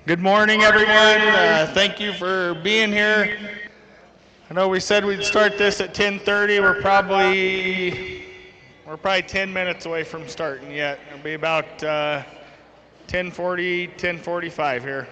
Good morning, everyone. Thank you for being here. I know we said we'd start this at 10:30. We're probably 10 minutes away from starting yet. It'll be about 10:40, 10:45 here.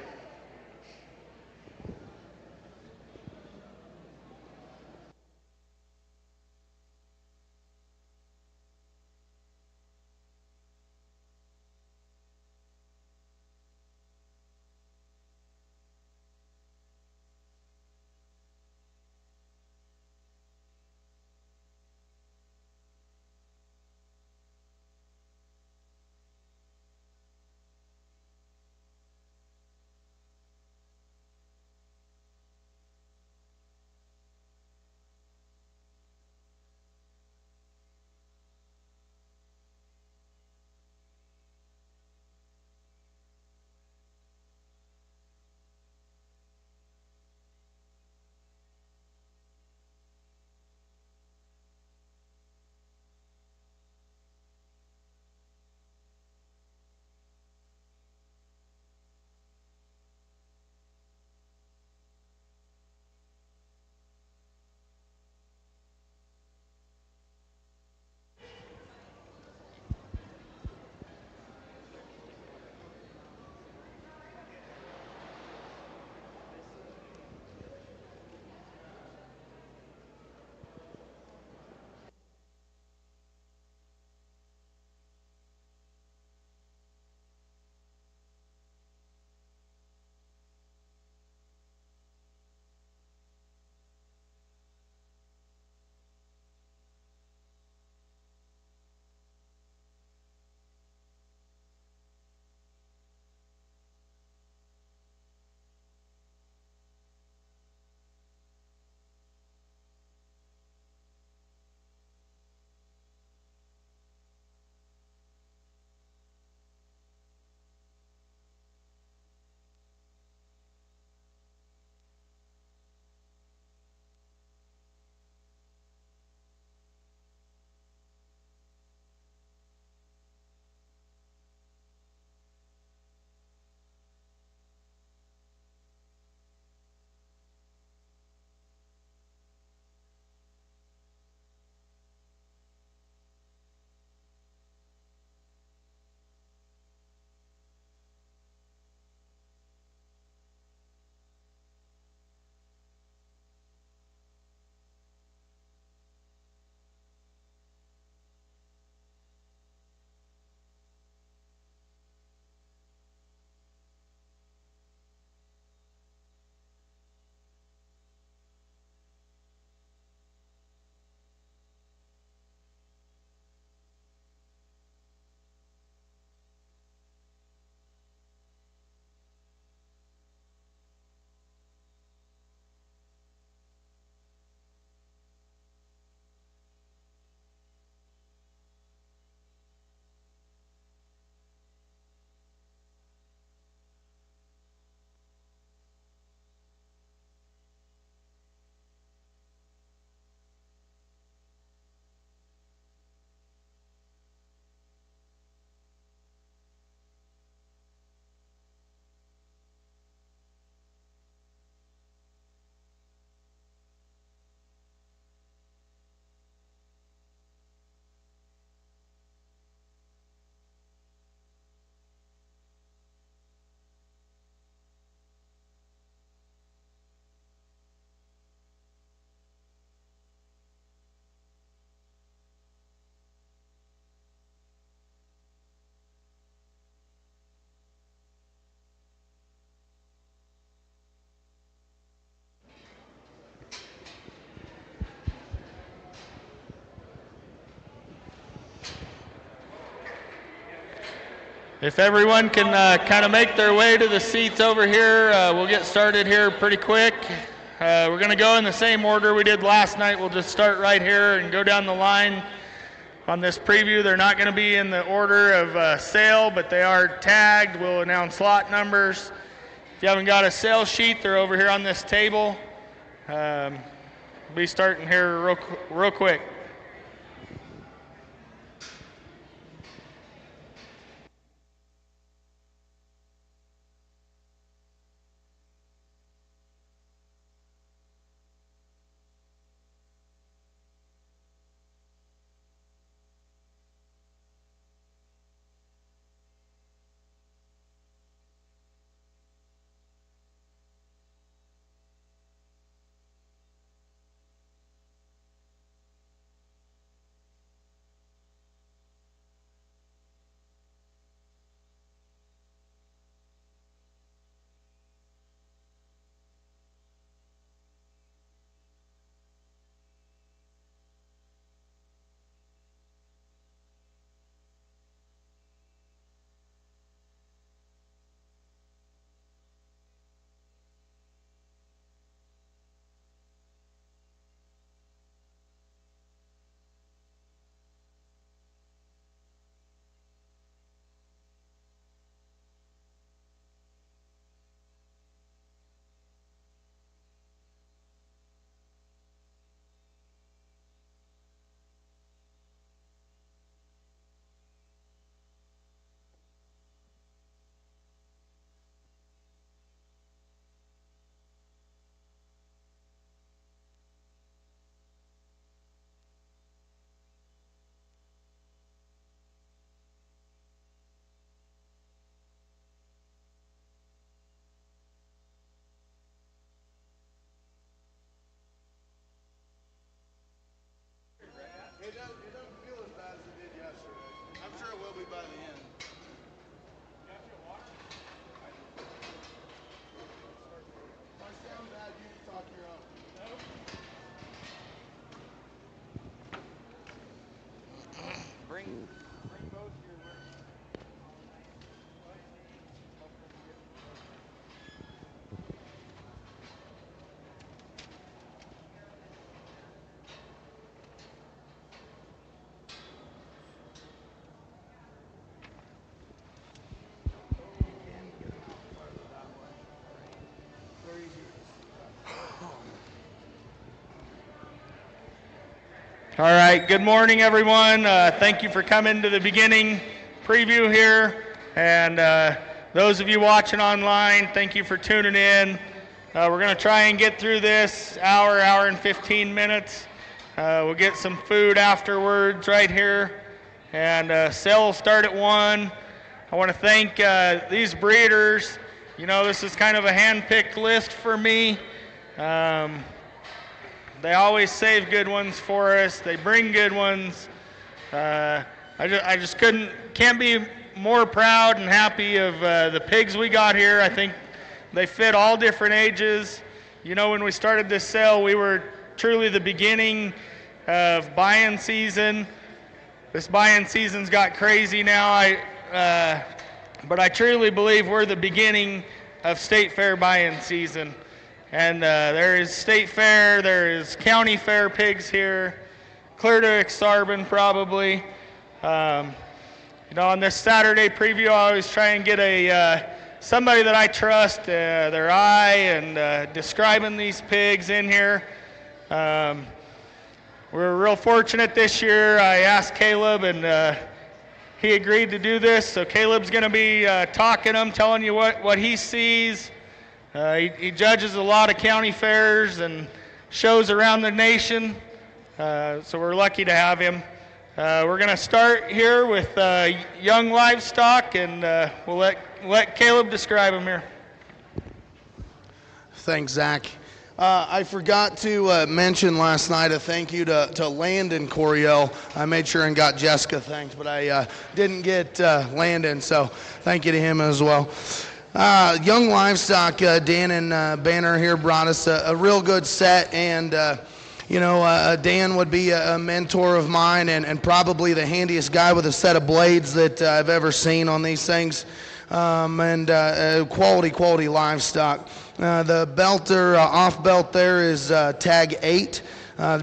If everyone can kind of make their way to the seats over here, we'll get started here pretty quick. We're going to go in the same order we did last night. We'll just start right here and go down the line. On this preview, they're not going to be in the order of sale, but they are tagged. We'll announce lot numbers. If you haven't got a sales sheet, they're over here on this table. We'll be starting here real quick. All right, good morning, everyone. Thank you for coming to the beginning preview here. And those of you watching online, thank you for tuning in. We're going to try and get through this hour and 15 minutes. We'll get some food afterwards right here. And sale will start at 1. I want to thank these breeders. You know, this is kind of a hand-picked list for me. They always save good ones for us. They bring good ones. I just can't be more proud and happy of the pigs we got here. I think they fit all different ages. You know, when we started this sale, we were truly the beginning of buying season. This buying season's got crazy now. But I truly believe we're the beginning of state fair buying season. And there is state fair, there is county fair pigs here, clear to Exarban probably. You know, on this Saturday preview, I always try and get somebody that I trust, their eye, and describing these pigs in here. We're real fortunate this year. I asked Caleb, and he agreed to do this. So Caleb's going to be talking them, telling you what he sees. He judges a lot of county fairs and shows around the nation, so we're lucky to have him. We're going to start here with young livestock, and we'll let Caleb describe them here. Thanks, Zach. I forgot to mention last night a thank you to Landon Coryell. I made sure and got Jessica thanks, but I didn't get Landon, so thank you to him as well. Young livestock, Dan and Banner here brought us a real good set, and you know, Dan would be a mentor of mine and probably the handiest guy with a set of blades that I've ever seen on these things, and quality livestock. The belter off belt there is tag 8.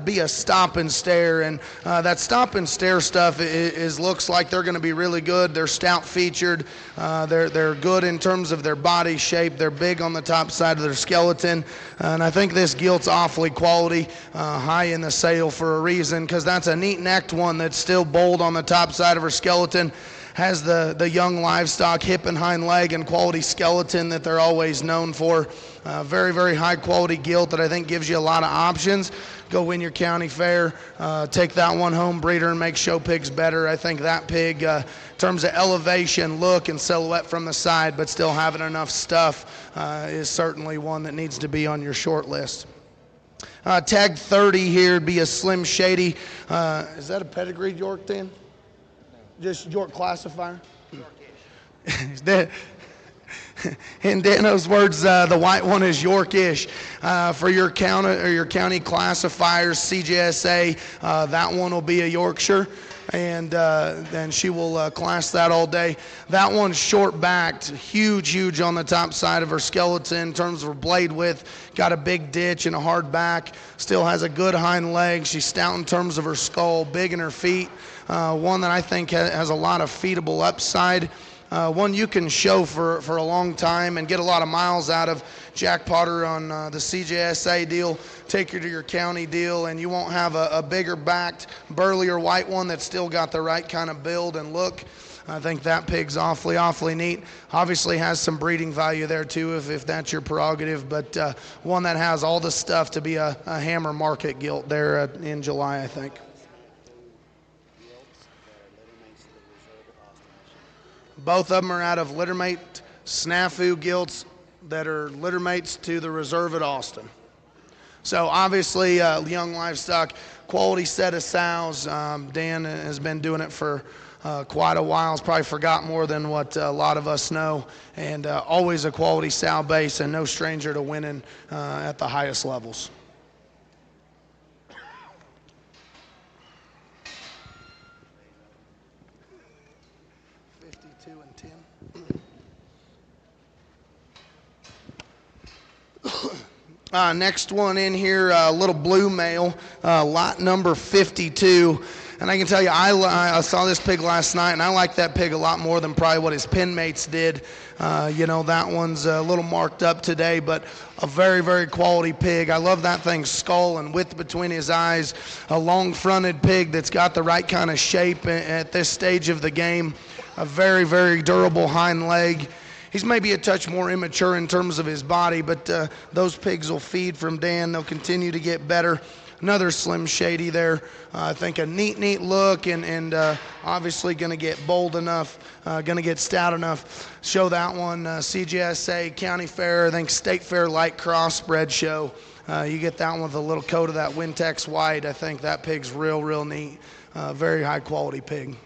Be a stop and stare, and that stop and stare stuff looks like they're going to be really good. They're stout featured. They're good in terms of their body shape. They're big on the top side of their skeleton, and I think this gilt's awfully quality, high in the sale for a reason, because that's a neat necked one that's still bold on the top side of her skeleton. Has the young livestock hip and hind leg and quality skeleton that they're always known for. Very, very high quality gilt that I think gives you a lot of options. Go win your county fair, take that one home, breeder, and make show pigs better. I think that pig, in terms of elevation, look, and silhouette from the side, but still having enough stuff, is certainly one that needs to be on your short list. Tag 30 here would be a Slim Shady. Is that a pedigreed York, Dan? Just York classifier? Yorkish. In Dano's words, the white one is Yorkish. For your county classifiers, CJSA, that one will be a Yorkshire, and then she will class that all day. That one's short-backed, huge on the top side of her skeleton in terms of her blade width. Got a big ditch and a hard back. Still has a good hind leg. She's stout in terms of her skull, big in her feet. One that I think has a lot of feedable upside. One you can show for a long time and get a lot of miles out of. Jackpot her on the CJSA deal, take her to your county deal, and you won't have a bigger backed, burlier white one that's still got the right kind of build and look. I think that pig's awfully neat. Obviously has some breeding value there too, if that's your prerogative, but one that has all the stuff to be a hammer market gilt there in July, I think. Both of them are out of littermate snafu gilts that are littermates to the reserve at Austin. So obviously young livestock, quality set of sows. Dan has been doing it for quite a while. He's probably forgot more than what a lot of us know, and always a quality sow base and no stranger to winning at the highest levels. 52 and 10. Next one in here, little blue male, lot number 52. And I can tell you, I saw this pig last night, and I like that pig a lot more than probably what his pen mates did. That one's a little marked up today, but a very, very quality pig. I love that thing's skull and width between his eyes. A long-fronted pig that's got the right kind of shape at this stage of the game. A very, very durable hind leg. He's maybe a touch more immature in terms of his body, but those pigs will feed from Dan. They'll continue to get better. Another Slim Shady there. I think a neat look, and obviously going to get bold enough, going to get stout enough. Show that one, CGSA, County Fair, I think State Fair Light Crossbred show. You get that one with a little coat of that Wintex white. I think that pig's real neat. Very high quality pig.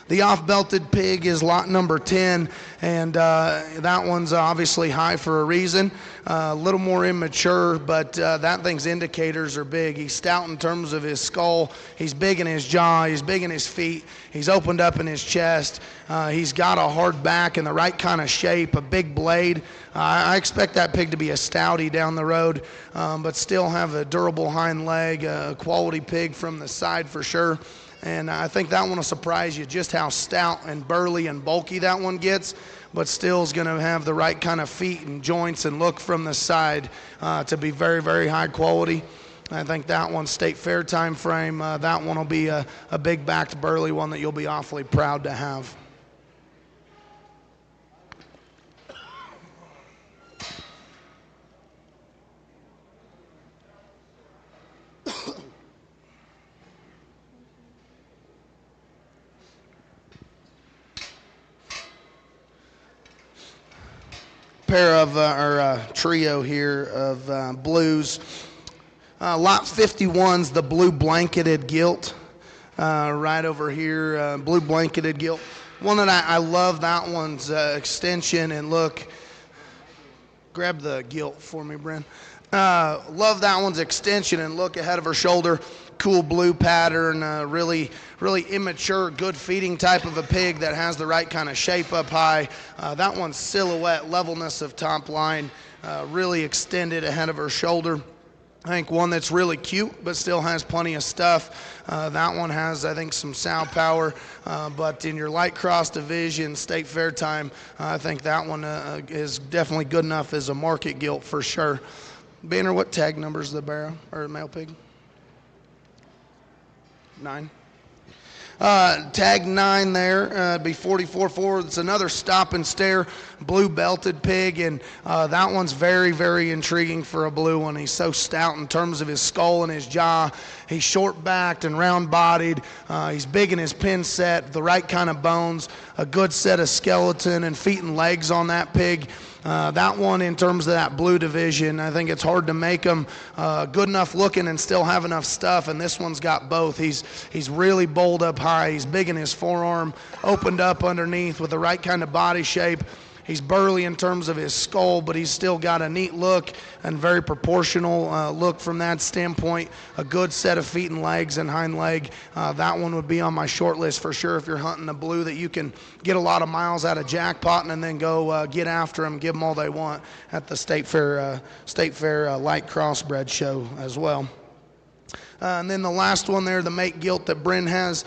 The off-belted pig is lot number 10, and that one's obviously high for a reason. A little more immature, but that thing's indicators are big. He's stout in terms of his skull. He's big in his jaw. He's big in his feet. He's opened up in his chest. He's got a hard back and the right kind of shape, a big blade. I expect that pig to be a stouty down the road, but still have a durable hind leg, a quality pig from the side for sure. And I think that one will surprise you just how stout and burly and bulky that one gets, but still is going to have the right kind of feet and joints and look from the side to be very, very high quality. I think that one, State Fair time frame, that one will be a big backed burly one that you'll be awfully proud to have. Pair of our trio here of blues. Lot 51's the blue blanketed gilt, right over here, blue blanketed gilt. One that I love, that one's extension and look. Grab the gilt for me, Bryn. Love that one's extension and look ahead of her shoulder. Cool blue pattern, really immature, good feeding type of a pig that has the right kind of shape up high. That one's silhouette, levelness of top line, really extended ahead of her shoulder. I think one that's really cute but still has plenty of stuff. That one has, I think, some sow power, but in your light cross division, State Fair time, I think that one is definitely good enough as a market gilt for sure. Banner, what tag number is the barrow or male pig? 9. Tag 9 there, be 44 forward. It's another stop and stare blue belted pig, and that one's very, very intriguing for a blue one. He's so stout in terms of his skull and his jaw. He's short backed and round bodied. He's big in his pin set, the right kind of bones, a good set of skeleton and feet and legs on that pig. That one, in terms of that blue division, I think it's hard to make them good enough looking and still have enough stuff, and this one's got both. He's really bold up high. He's big in his forearm, opened up underneath with the right kind of body shape. He's burly in terms of his skull, but he's still got a neat look and very proportional look from that standpoint. A good set of feet and legs and hind leg. That one would be on my short list for sure if you're hunting a blue that you can get a lot of miles out of jackpotting and then go get after them, give them all they want at the State Fair Light Crossbred show as well. And then the last one there, the mate gilt that Bryn has,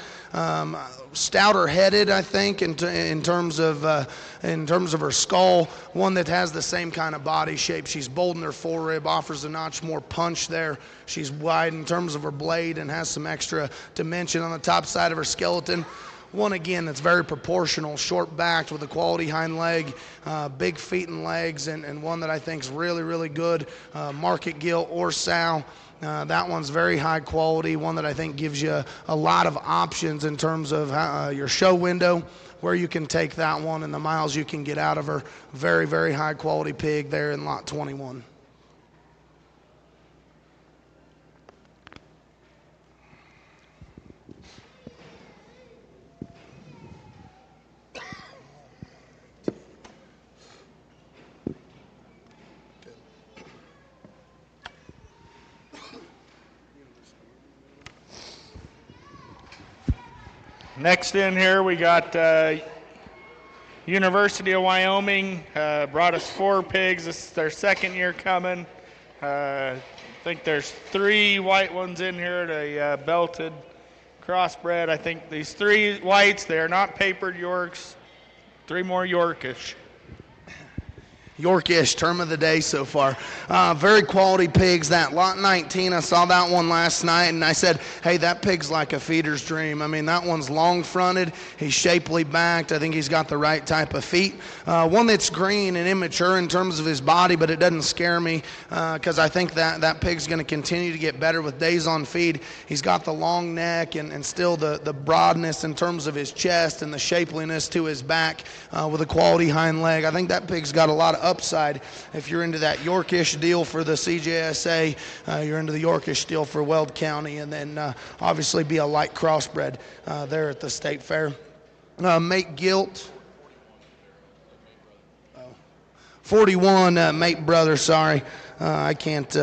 stouter headed, I think, in terms of her skull. One that has the same kind of body shape. She's bold in her forerib, offers a notch more punch there. She's wide in terms of her blade and has some extra dimension on the top side of her skeleton. One, again, that's very proportional, short-backed with a quality hind leg, big feet and legs, and one that I think is really, really good, market gilt or sow. That one's very high quality, one that I think gives you a lot of options in terms of your show window, where you can take that one and the miles you can get out of her. Very, very high quality pig there in lot 21. Next in here we got University of Wyoming brought us 4 pigs. This is their second year coming. I think there's 3 white ones in here, the belted crossbred. I think these 3 whites, they are not papered Yorks. 3 more Yorkish. Yorkish, term of the day so far. Very quality pigs. That lot 19, I saw that one last night, and I said, hey, that pig's like a feeder's dream. I mean, that one's long-fronted. He's shapely backed. I think he's got the right type of feet. One that's green and immature in terms of his body, but it doesn't scare me because I think that pig's going to continue to get better with days on feed. He's got the long neck and still the broadness in terms of his chest and the shapeliness to his back with a quality hind leg. I think that pig's got a lot of upside. If you're into that Yorkish deal for the CJSA, you're into the Yorkish deal for Weld County, and then obviously be a light crossbred there at the state fair. Mate Gilt, 41 mate brother. Sorry, I can't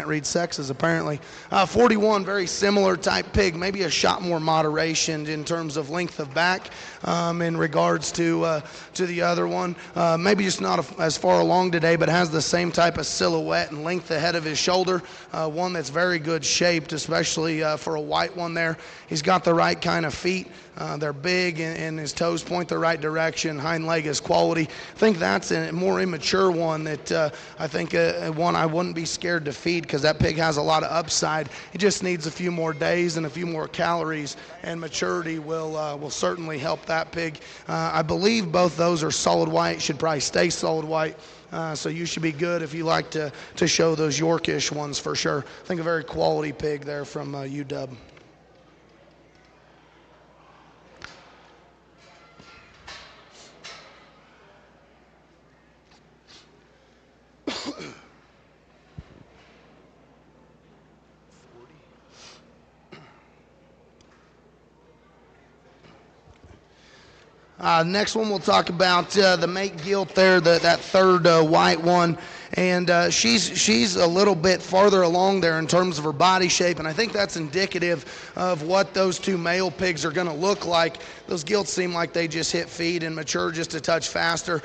read sexes apparently. 41, very similar type pig, maybe a shot more moderation in terms of length of back in regards to the other one. Maybe just not as far along today, but has the same type of silhouette and length ahead of his shoulder. One that's very good shaped, especially for a white one there. He's got the right kind of feet. They're big and his toes point the right direction. Hind leg is quality. I think that's a more immature one that I think one I wouldn't be scared to feed because that pig has a lot of upside. He just needs a few more days and a few more calories, and maturity will certainly help that pig. I believe both those are solid white, should probably stay solid white. So you should be good if you like to show those Yorkish ones for sure. I think a very quality pig there from UW. Next one we'll talk about the mate Gilt there, that third white one. And she's a little bit farther along there in terms of her body shape, and I think that's indicative of what those 2 male pigs are going to look like. Those Gilts seem like they just hit feed and mature just a touch faster.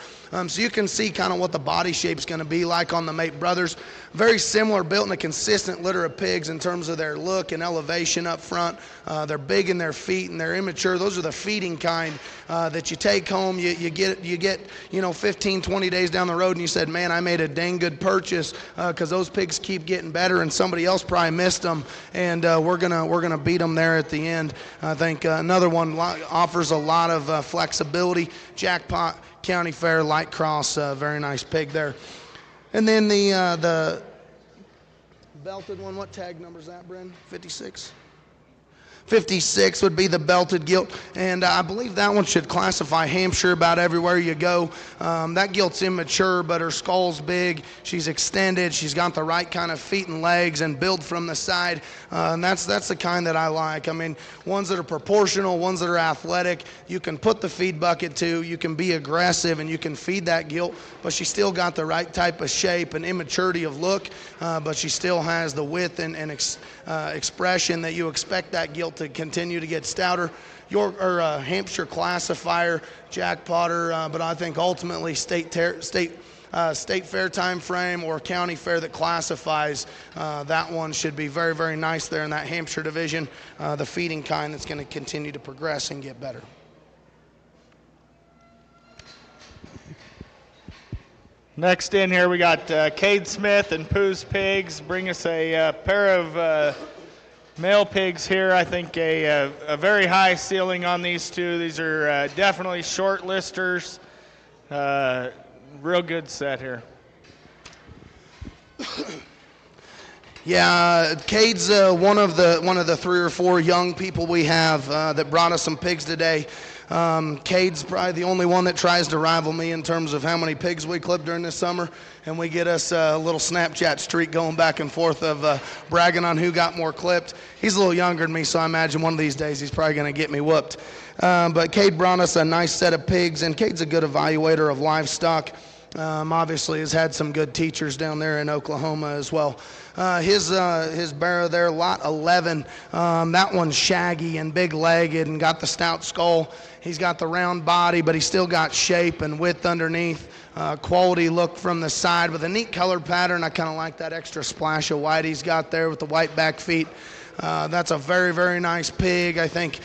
So you can see kind of what the body shape's going to be like on the mate brothers. Very similar, built in a consistent litter of pigs in terms of their look and elevation up front. They're big in their feet and they're immature. Those are the feeding kind that you take home. You get 15, 20 days down the road and you said, man, I made a dang good purchase because those pigs keep getting better and somebody else probably missed them, and we're gonna beat them there at the end. I think another one offers a lot of flexibility. Jackpot County Fair light cross, very nice pig there. And then the belted one, what tag number is that, Bren? 56? 56 would be the belted Gilt, and I believe that one should classify Hampshire about everywhere you go. That Gilt's immature, but her skull's big. She's extended. She's got the right kind of feet and legs and build from the side, and that's the kind that I like. I mean, ones that are proportional, ones that are athletic. You can put the feed bucket to, you can be aggressive, and you can feed that Gilt, but she still got the right type of shape and immaturity of look, but she still has the width and expression that you expect that Gilt to continue to get stouter. Hampshire classifier, jackpotter, but I think ultimately state fair time frame or county fair that classifies, that one should be very, very nice there in that Hampshire division, the feeding kind that's going to continue to progress and get better. Next in here we got Cade Smith and Pooh's Pigs. Bring us a pair of male pigs here. I think a very high ceiling on these 2. These are definitely short listers. Real good set here. Yeah, Cade's one of the 3 or 4 young people we have that brought us some pigs today. Cade's probably the only one that tries to rival me in terms of how many pigs we clip during this summer, and we get us a little Snapchat streak going back and forth of bragging on who got more clipped. He's a little younger than me, so I imagine one of these days he's probably going to get me whooped. But Cade brought us a nice set of pigs, and Cade's a good evaluator of livestock. Obviously has had some good teachers down there in Oklahoma as well. His barrow there, lot 11, that one's shaggy and big-legged and got the stout skull. He's got the round body, but he's still got shape and width underneath. Quality look from the side with a neat color pattern. I kind of like that extra splash of white he's got there with the white back feet. That's a very, very nice pig. I think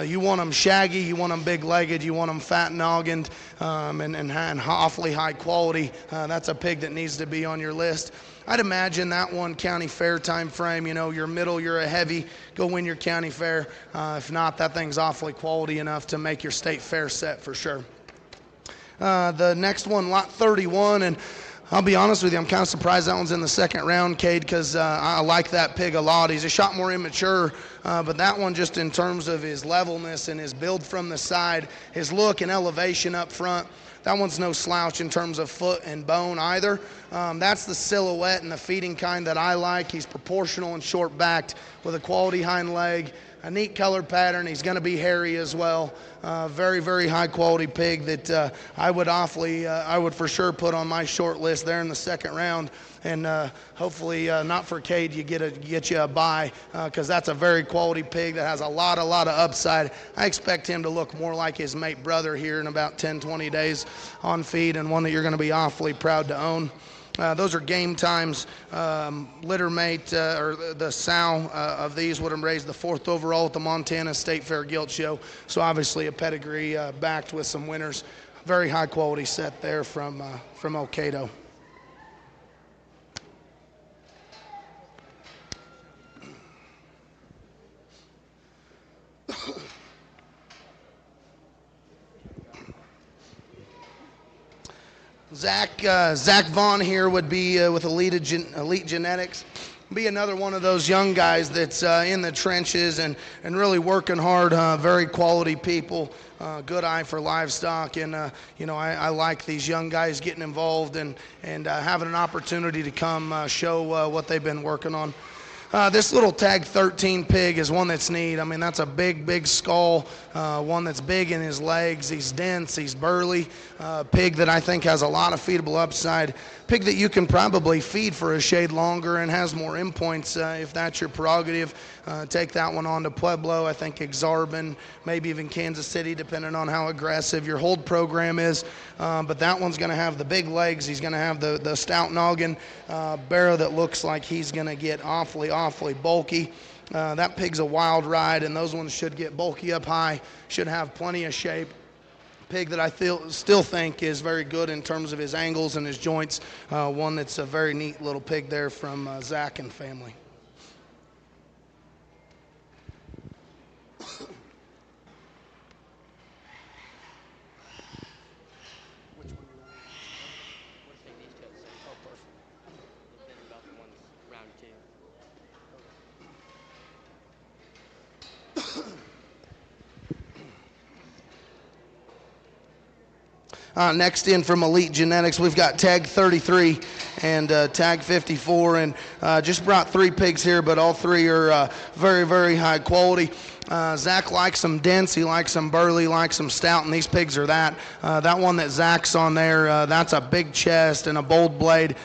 you want them shaggy, you want them big-legged, you want them fat-noggined, and awfully high quality. That's a pig that needs to be on your list. I'd imagine that one county fair time frame, you know, you're middle, you're a heavy, go win your county fair. If not, that thing's awfully quality enough to make your state fair set for sure. The next one, lot 31, and I'll be honest with you, I'm kind of surprised that one's in the second round, Cade, because I like that pig a lot. He's a shot more immature, but that one just in terms of his levelness and his build from the side, his look and elevation up front, that one's no slouch in terms of foot and bone either. That's the silhouette and the feeding kind that I like. He's proportional and short-backed with a quality hind leg, a neat color pattern. He's going to be hairy as well. Very, very high-quality pig that I would for sure put on my short list there in the second round. And hopefully, not for Cade, you get you a buy because that's a very quality pig that has a lot of upside. I expect him to look more like his mate brother here in about 10, 20 days on feed, and one that you're going to be awfully proud to own. Those are game times. Litter mate or the sow of these would have raised the 4th overall at the Montana State Fair Gilt Show. So obviously a pedigree backed with some winners. Very high quality set there from Okato. Zach Vaughn here would be with Elite Genetics. Be another one of those young guys that's in the trenches and really working hard. Very quality people, good eye for livestock, and I like these young guys getting involved and having an opportunity to come show what they've been working on. This little tag 13 pig is one that's neat. I mean, that's a big skull, one that's big in his legs. He's dense, he's burly. Pig that I think has a lot of feedable upside. Pig that you can probably feed for a shade longer and has more endpoints if that's your prerogative. Take that one on to Pueblo, I think Exarban, maybe even Kansas City, depending on how aggressive your hold program is. But that one's going to have the big legs. He's going to have the stout noggin barrow that looks like he's going to get awfully bulky. That pig's a wild ride, and those ones should get bulky up high, should have plenty of shape. Pig that I still think is very good in terms of his angles and his joints. One that's a very neat little pig there from Zach and family. Next in from Elite Genetics, we've got tag 33 and tag 54, and just brought 3 pigs here, but all 3 are very high quality. Zach likes them dense, he likes them burly, likes them stout, and these pigs are that. That one that Zach's on there, that's a big chest and a bold blade,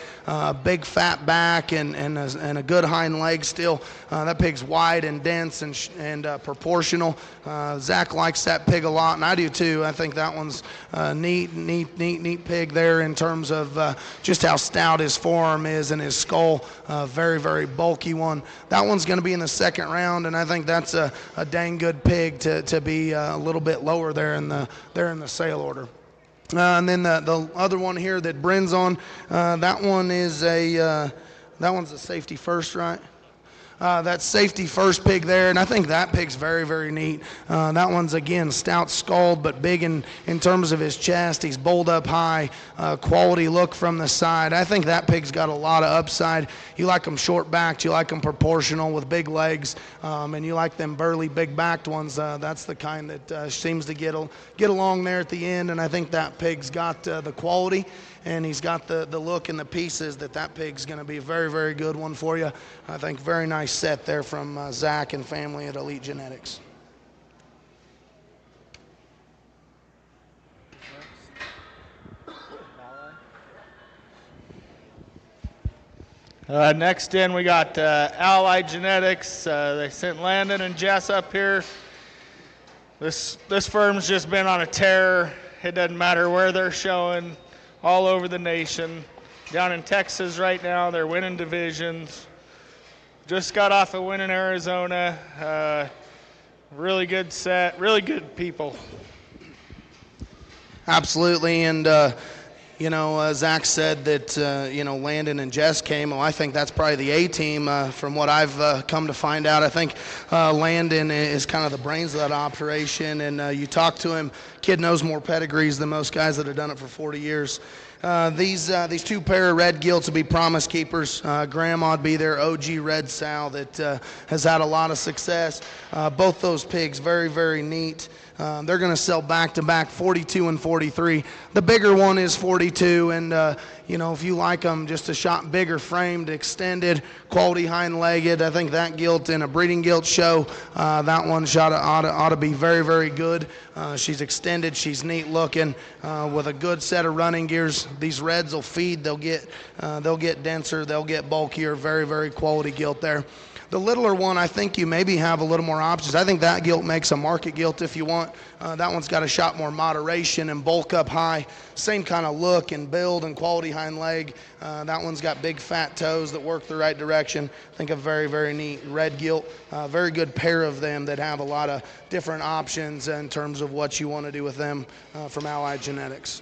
big fat back and a good hind leg still. That pig's wide and dense and proportional. Zach likes that pig a lot, and I do too. I think that one's neat pig there in terms of just how stout his forearm is and his skull. Very bulky one. That one's going to be in the second round, and I think that's a dang good pig to be a little bit lower there in the sale order. And then the other one here that Bryn's on, that one's a safety first, right? That safety first pig there, and I think that pig's very neat. That one's, again, stout skulled, but big in terms of his chest. He's bowled up high, quality look from the side. I think that pig's got a lot of upside. You like them short-backed, you like them proportional with big legs, and you like them burly, big-backed ones. That's the kind that seems to get along there at the end, and I think that pig's got the quality, and he's got the look and the pieces that pig's going to be a very good one for you. I think very nice set there from Zach and family at Elite Genetics. Next in, we got Allied Genetics. They sent Landon and Jess up here. This firm's just been on a tear. It doesn't matter where they're showing, all over the nation. Down in Texas right now, they're winning divisions. Just got off a win in Arizona. Really good set, really good people. Absolutely, and Zach said that Landon and Jess came. Well, I think that's probably the A team. From what I've come to find out, I think Landon is kind of the brains of that operation. And you talk to him, kid knows more pedigrees than most guys that have done it for 40 years. These two pair of red gilts will be promise keepers. Grandma would be their OG red sow that has had a lot of success. Both those pigs, very, very neat. They're going to sell back-to-back 42 and 43. The bigger one is 42, and if you like them just a shot bigger framed, extended, quality hind-legged, I think that gilt in a breeding gilt show, that one ought to be very, very good. She's extended, she's neat looking, with a good set of running gears. These reds will feed, they'll get denser, they'll get bulkier, very, very quality gilt there. The littler one, I think you maybe have a little more options. I think that gilt makes a market gilt if you want. That one's got a shot more moderation and bulk up high. Same kind of look and build and quality hind leg. That one's got big fat toes that work the right direction. I think a very, very neat red gilt. Very good pair of them that have a lot of different options in terms of what you want to do with them from Allied Genetics.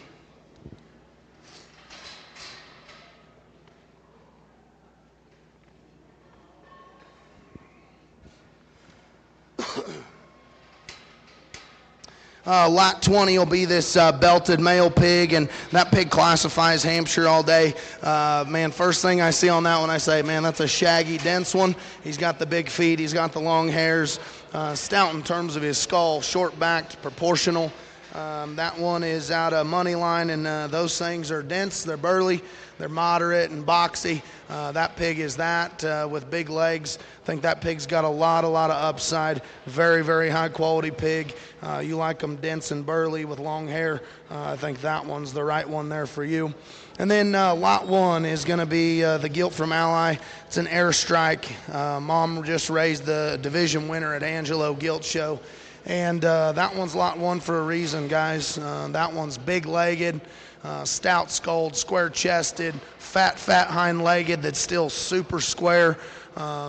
Lot 20 will be this belted male pig, and that pig classifies Hampshire all day. Man, first thing I see on that one, I say, man, that's a shaggy, dense one. He's got the big feet, he's got the long hairs, stout in terms of his skull, short-backed, proportional. That one is out of Moneyline, and those things are dense, they're burly, they're moderate and boxy. That pig is that with big legs. I think that pig's got a lot of upside. Very, very high quality pig. You like them dense and burly with long hair. I think that one's the right one there for you. And then lot 1 is going to be the gilt from Ally. It's an airstrike. Mom just raised the division winner at Angelo Gilt Show. And that one's lot 1 for a reason, guys. That one's big-legged, stout-skulled, square-chested, fat hind-legged that's still super square.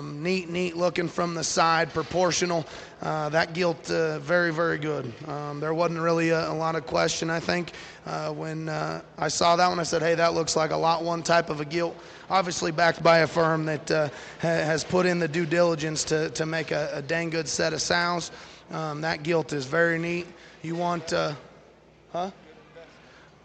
Neat looking from the side, proportional. That gilt, very, very good. There wasn't really a lot of question, I think. When I saw that one, I said, hey, that looks like a lot 1 type of a gilt. Obviously backed by a firm that has put in the due diligence to make a dang good set of sows. That gilt is very neat. You want,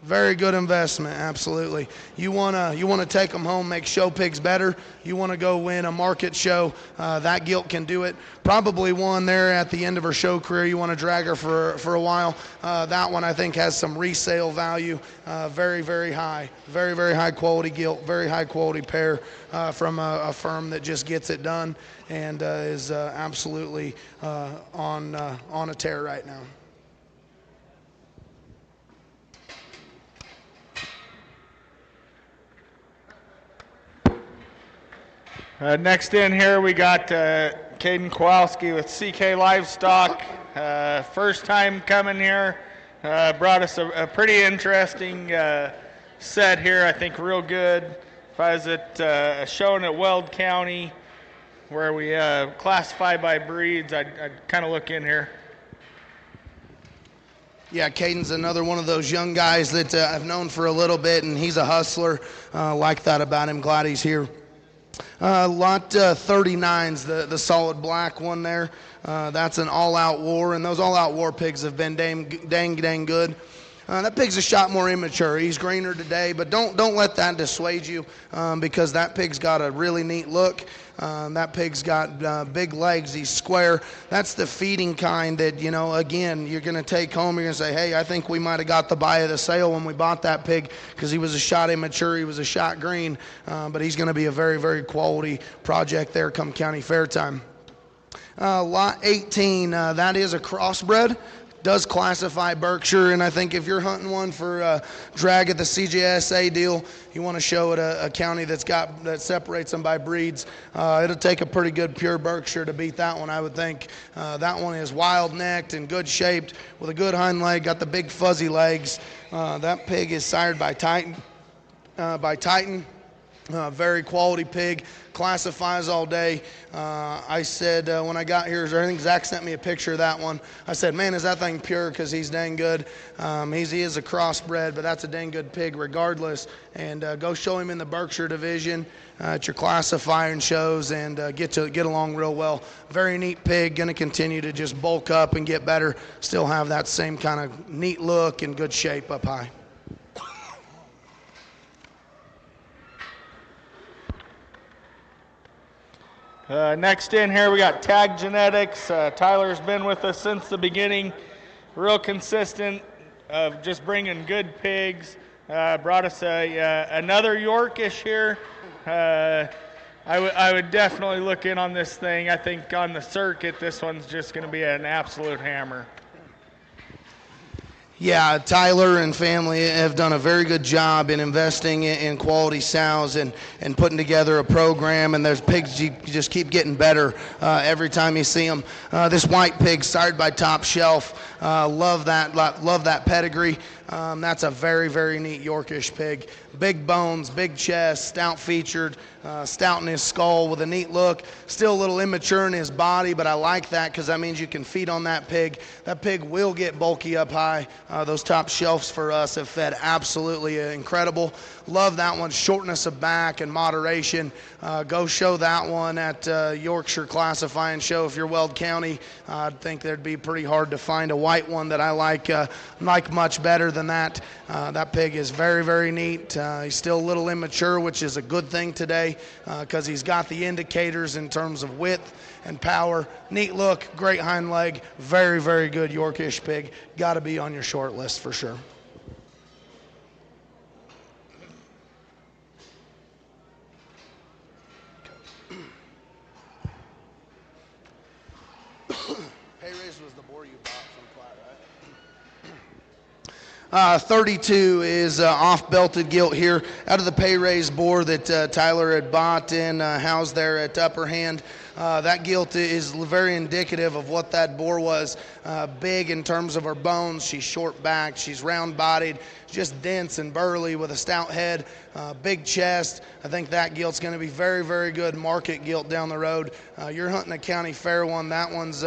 Very good investment, absolutely. You wanna take them home, make show pigs better. You wanna go win a market show. That gilt can do it. Probably one there at the end of her show career. You wanna drag her for a while. That one I think has some resale value. Very, very high. Very, very high quality gilt. Very high quality pair from a firm that just gets it done and is absolutely on a tear right now. Next in here, we got Caden Kowalski with CK Livestock. First time coming here. Brought us a pretty interesting set here. I think real good. If I was at a showing at Weld County where we classify by breeds, I'd kind of look in here. Yeah, Caden's another one of those young guys that I've known for a little bit, and he's a hustler. Like that about him. Glad he's here. Lot 39's the solid black one there. That's an all-out war, and those all-out war pigs have been dang good. That pig's a shot more immature. He's greener today, but don't let that dissuade you because that pig's got a really neat look. That pig's got big legs. He's square. That's the feeding kind that, again, you're going to take home. You're going to say, hey, I think we might have got the buy of the sale when we bought that pig because he was a shot immature. He was a shot green, but he's going to be a very, very quality project there come county fair time. Lot 18, that is a crossbred. does classify Berkshire, and I think if you're hunting one for drag at the CJSA deal, you want to show it a county that separates them by breeds. It'll take a pretty good pure Berkshire to beat that one, I would think. That one is wild-necked and good shaped with a good hind leg, got the big fuzzy legs. That pig is sired by Titan. Very quality pig, classifies all day. I said when I got here, I think Zach sent me a picture of that one. I said, man, is that thing pure? Because he's dang good. He is a crossbred, but that's a dang good pig regardless. And go show him in the Berkshire division at your classifying shows and get along real well. Very neat pig, going to continue to just bulk up and get better. Still have that same kind of neat look and good shape up high. Next in here we got Tag Genetics. Tyler's been with us since the beginning, real consistent of just bringing good pigs. Brought us another Yorkish here. I would definitely look in on this thing. I think on the circuit this one's just going to be an absolute hammer. Yeah, Tyler and family have done a very good job in investing in quality sows and putting together a program, and there's pigs you just keep getting better every time you see them. This white pig, sired by Top Shelf, love that pedigree. That's a very, very neat Yorkish pig. Big bones, big chest, stout featured, stout in his skull with a neat look. Still a little immature in his body, but I like that because that means you can feed on that pig. That pig will get bulky up high. Those Top Shelves for us have fed absolutely incredible. Love that one, shortness of back and moderation. Go show that one at Yorkshire Classifying Show if you're Weld County. I think that'd be pretty hard to find a white one that I like much better than that. That pig is very, very neat. He's still a little immature, which is a good thing today because he's got the indicators in terms of width and power. Neat look, great hind leg, very, very good Yorkish pig. Got to be on your short list for sure. Pay raise was the boar you bought from Platt, right? 32 is off-belted gilt here out of the pay raise boar that Tyler had bought and housed there at Upper Hand. That gilt is very indicative of what that boar was. Big in terms of her bones. She's short-backed. She's round-bodied. Just dense and burly with a stout head, big chest. I think that gilt's going to be very, very good market gilt down the road. You're hunting a county fair one. That one's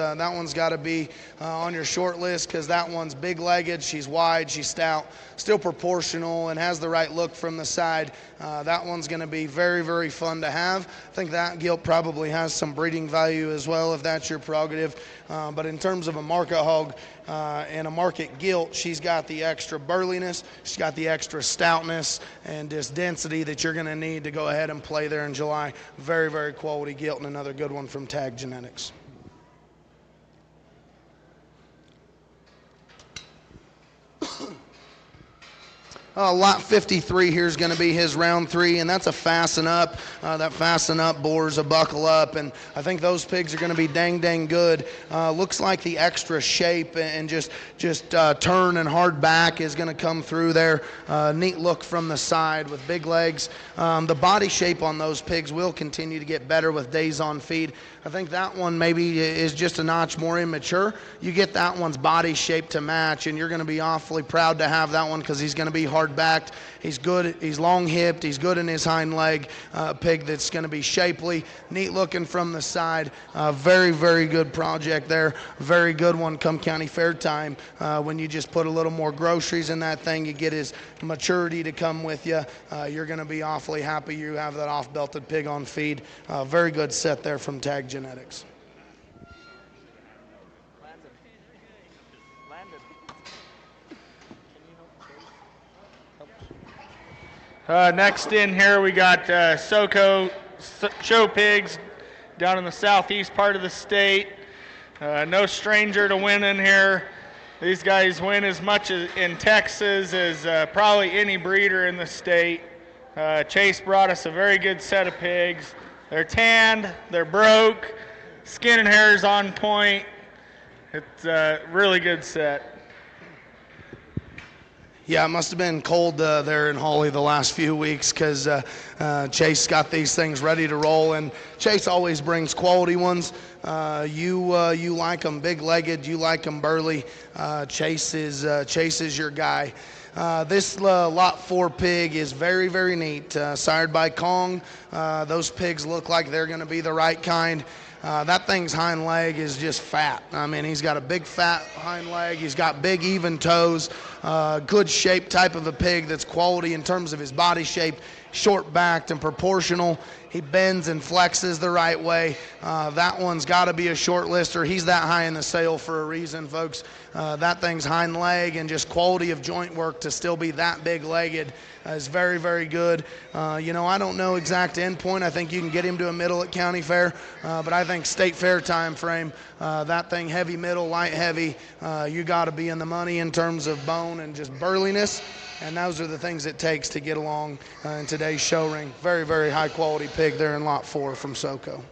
got to be on your short list because that one's big-legged. She's wide. She's stout. Still proportional and has the right look from the side. That one's going to be very, very fun to have. I think that gilt probably has some breeding value as well if that's your prerogative. But in terms of a market hog and a market gilt, she's got the extra burliness, she's got the extra stoutness and this density that you're going to need to go ahead and play there in July. Very, very quality gilt and another good one from Tag Genetics. Lot 53 here is going to be his round 3, and that's a fasten up. That fasten up boar's a buckle up, and I think those pigs are going to be dang good. Looks like the extra shape and just turn and hard back is going to come through there. Neat look from the side with big legs. The body shape on those pigs will continue to get better with days on feed. I think that one maybe is just a notch more immature. You get that one's body shape to match, and you're going to be awfully proud to have that one because he's going to be hard-backed. He's good. He's long-hipped. He's good in his hind leg. Pig that's going to be shapely, neat-looking from the side. Very, very good project there. Very good one come county fair time. When you just put a little more groceries in that thing, you get his maturity to come with you. You're going to be awfully happy you have that off-belted pig on feed. Very good set there from Tag Genetics. Next in here we got SoCo show pigs down in the southeast part of the state. No stranger to winning here. These guys win as much in Texas as probably any breeder in the state. Chase brought us a very good set of pigs. They're tanned, they're broke, skin and hair is on point. It's a really good set. Yeah, it must have been cold there in Hawley the last few weeks because Chase got these things ready to roll, and Chase always brings quality ones. You like them big-legged, you like them burly. Chase is your guy. This Lot 4 pig is very, very neat. Sired by Kong. Those pigs look like they're going to be the right kind. That thing's hind leg is just fat. I mean, he's got a big fat hind leg. He's got big even toes. Good shape type of a pig that's quality in terms of his body shape, short backed and proportional. He bends and flexes the right way. That one's got to be a short lister. He's that high in the sale for a reason, folks. That thing's hind leg and just quality of joint work to still be that big legged is very, very good. I don't know exact end point. I think you can get him to a middle at county fair, but I think state fair time frame, that thing heavy middle, light heavy, you got to be in the money in terms of bone and just burliness. And those are the things it takes to get along in today's show ring. Very, very high quality pig there in Lot 4 from SoCo.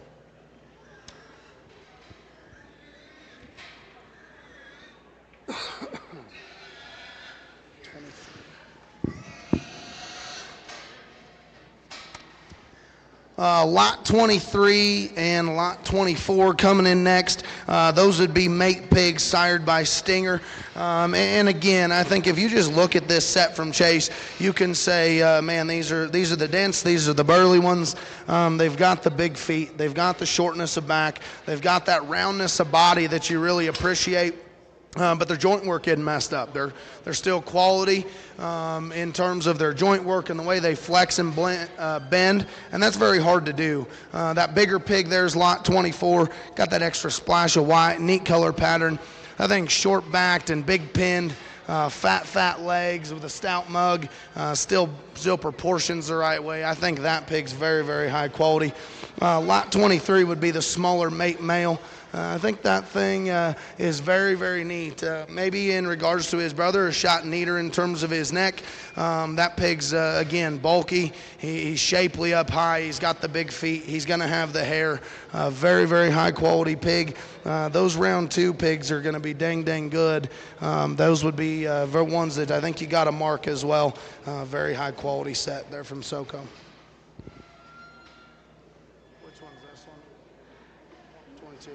Lot 23 and Lot 24 coming in next. Those would be mate pigs sired by Stinger. And again, I think if you just look at this set from Chase, you can say, man, these are the dense, these are the burly ones. They've got the big feet, they've got the shortness of back, they've got that roundness of body that you really appreciate. But their joint work isn't messed up. They're still quality in terms of their joint work and the way they flex and bend, and that's very hard to do. That bigger pig there's Lot 24, got that extra splash of white, neat color pattern. That thing's short-backed and big-pinned, fat legs with a stout mug, still proportions the right way. I think that pig's very, very high quality. Lot 23 would be the smaller mate male. I think that thing is very, very neat. Maybe in regards to his brother, a shot neater in terms of his neck. That pig's, again, bulky. He's shapely up high. He's got the big feet. He's going to have the hair. Very, very high quality pig. Those round 2 pigs are going to be dang good. Those would be ones that I think you got to mark as well. Very high quality set there from SoCo. Which one's this one? 22.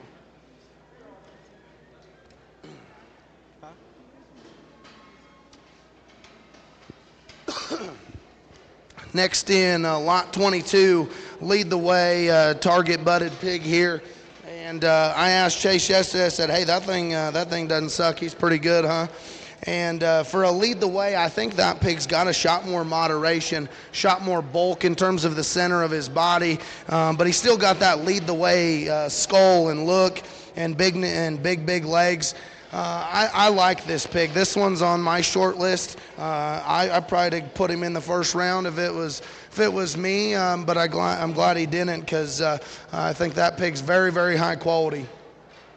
Next in Lot 22, lead the way, target butted pig here. And I asked Chase yesterday, I said, hey, that thing doesn't suck. He's pretty good, huh? And for a lead the way, I think that pig's got a shot more moderation, shot more bulk in terms of the center of his body. But he's still got that lead the way skull and look and big legs. I like this pig. This one's on my short list. I probably put him in the first round if it was me, but I'm glad he didn't because I think that pig's very, very high quality.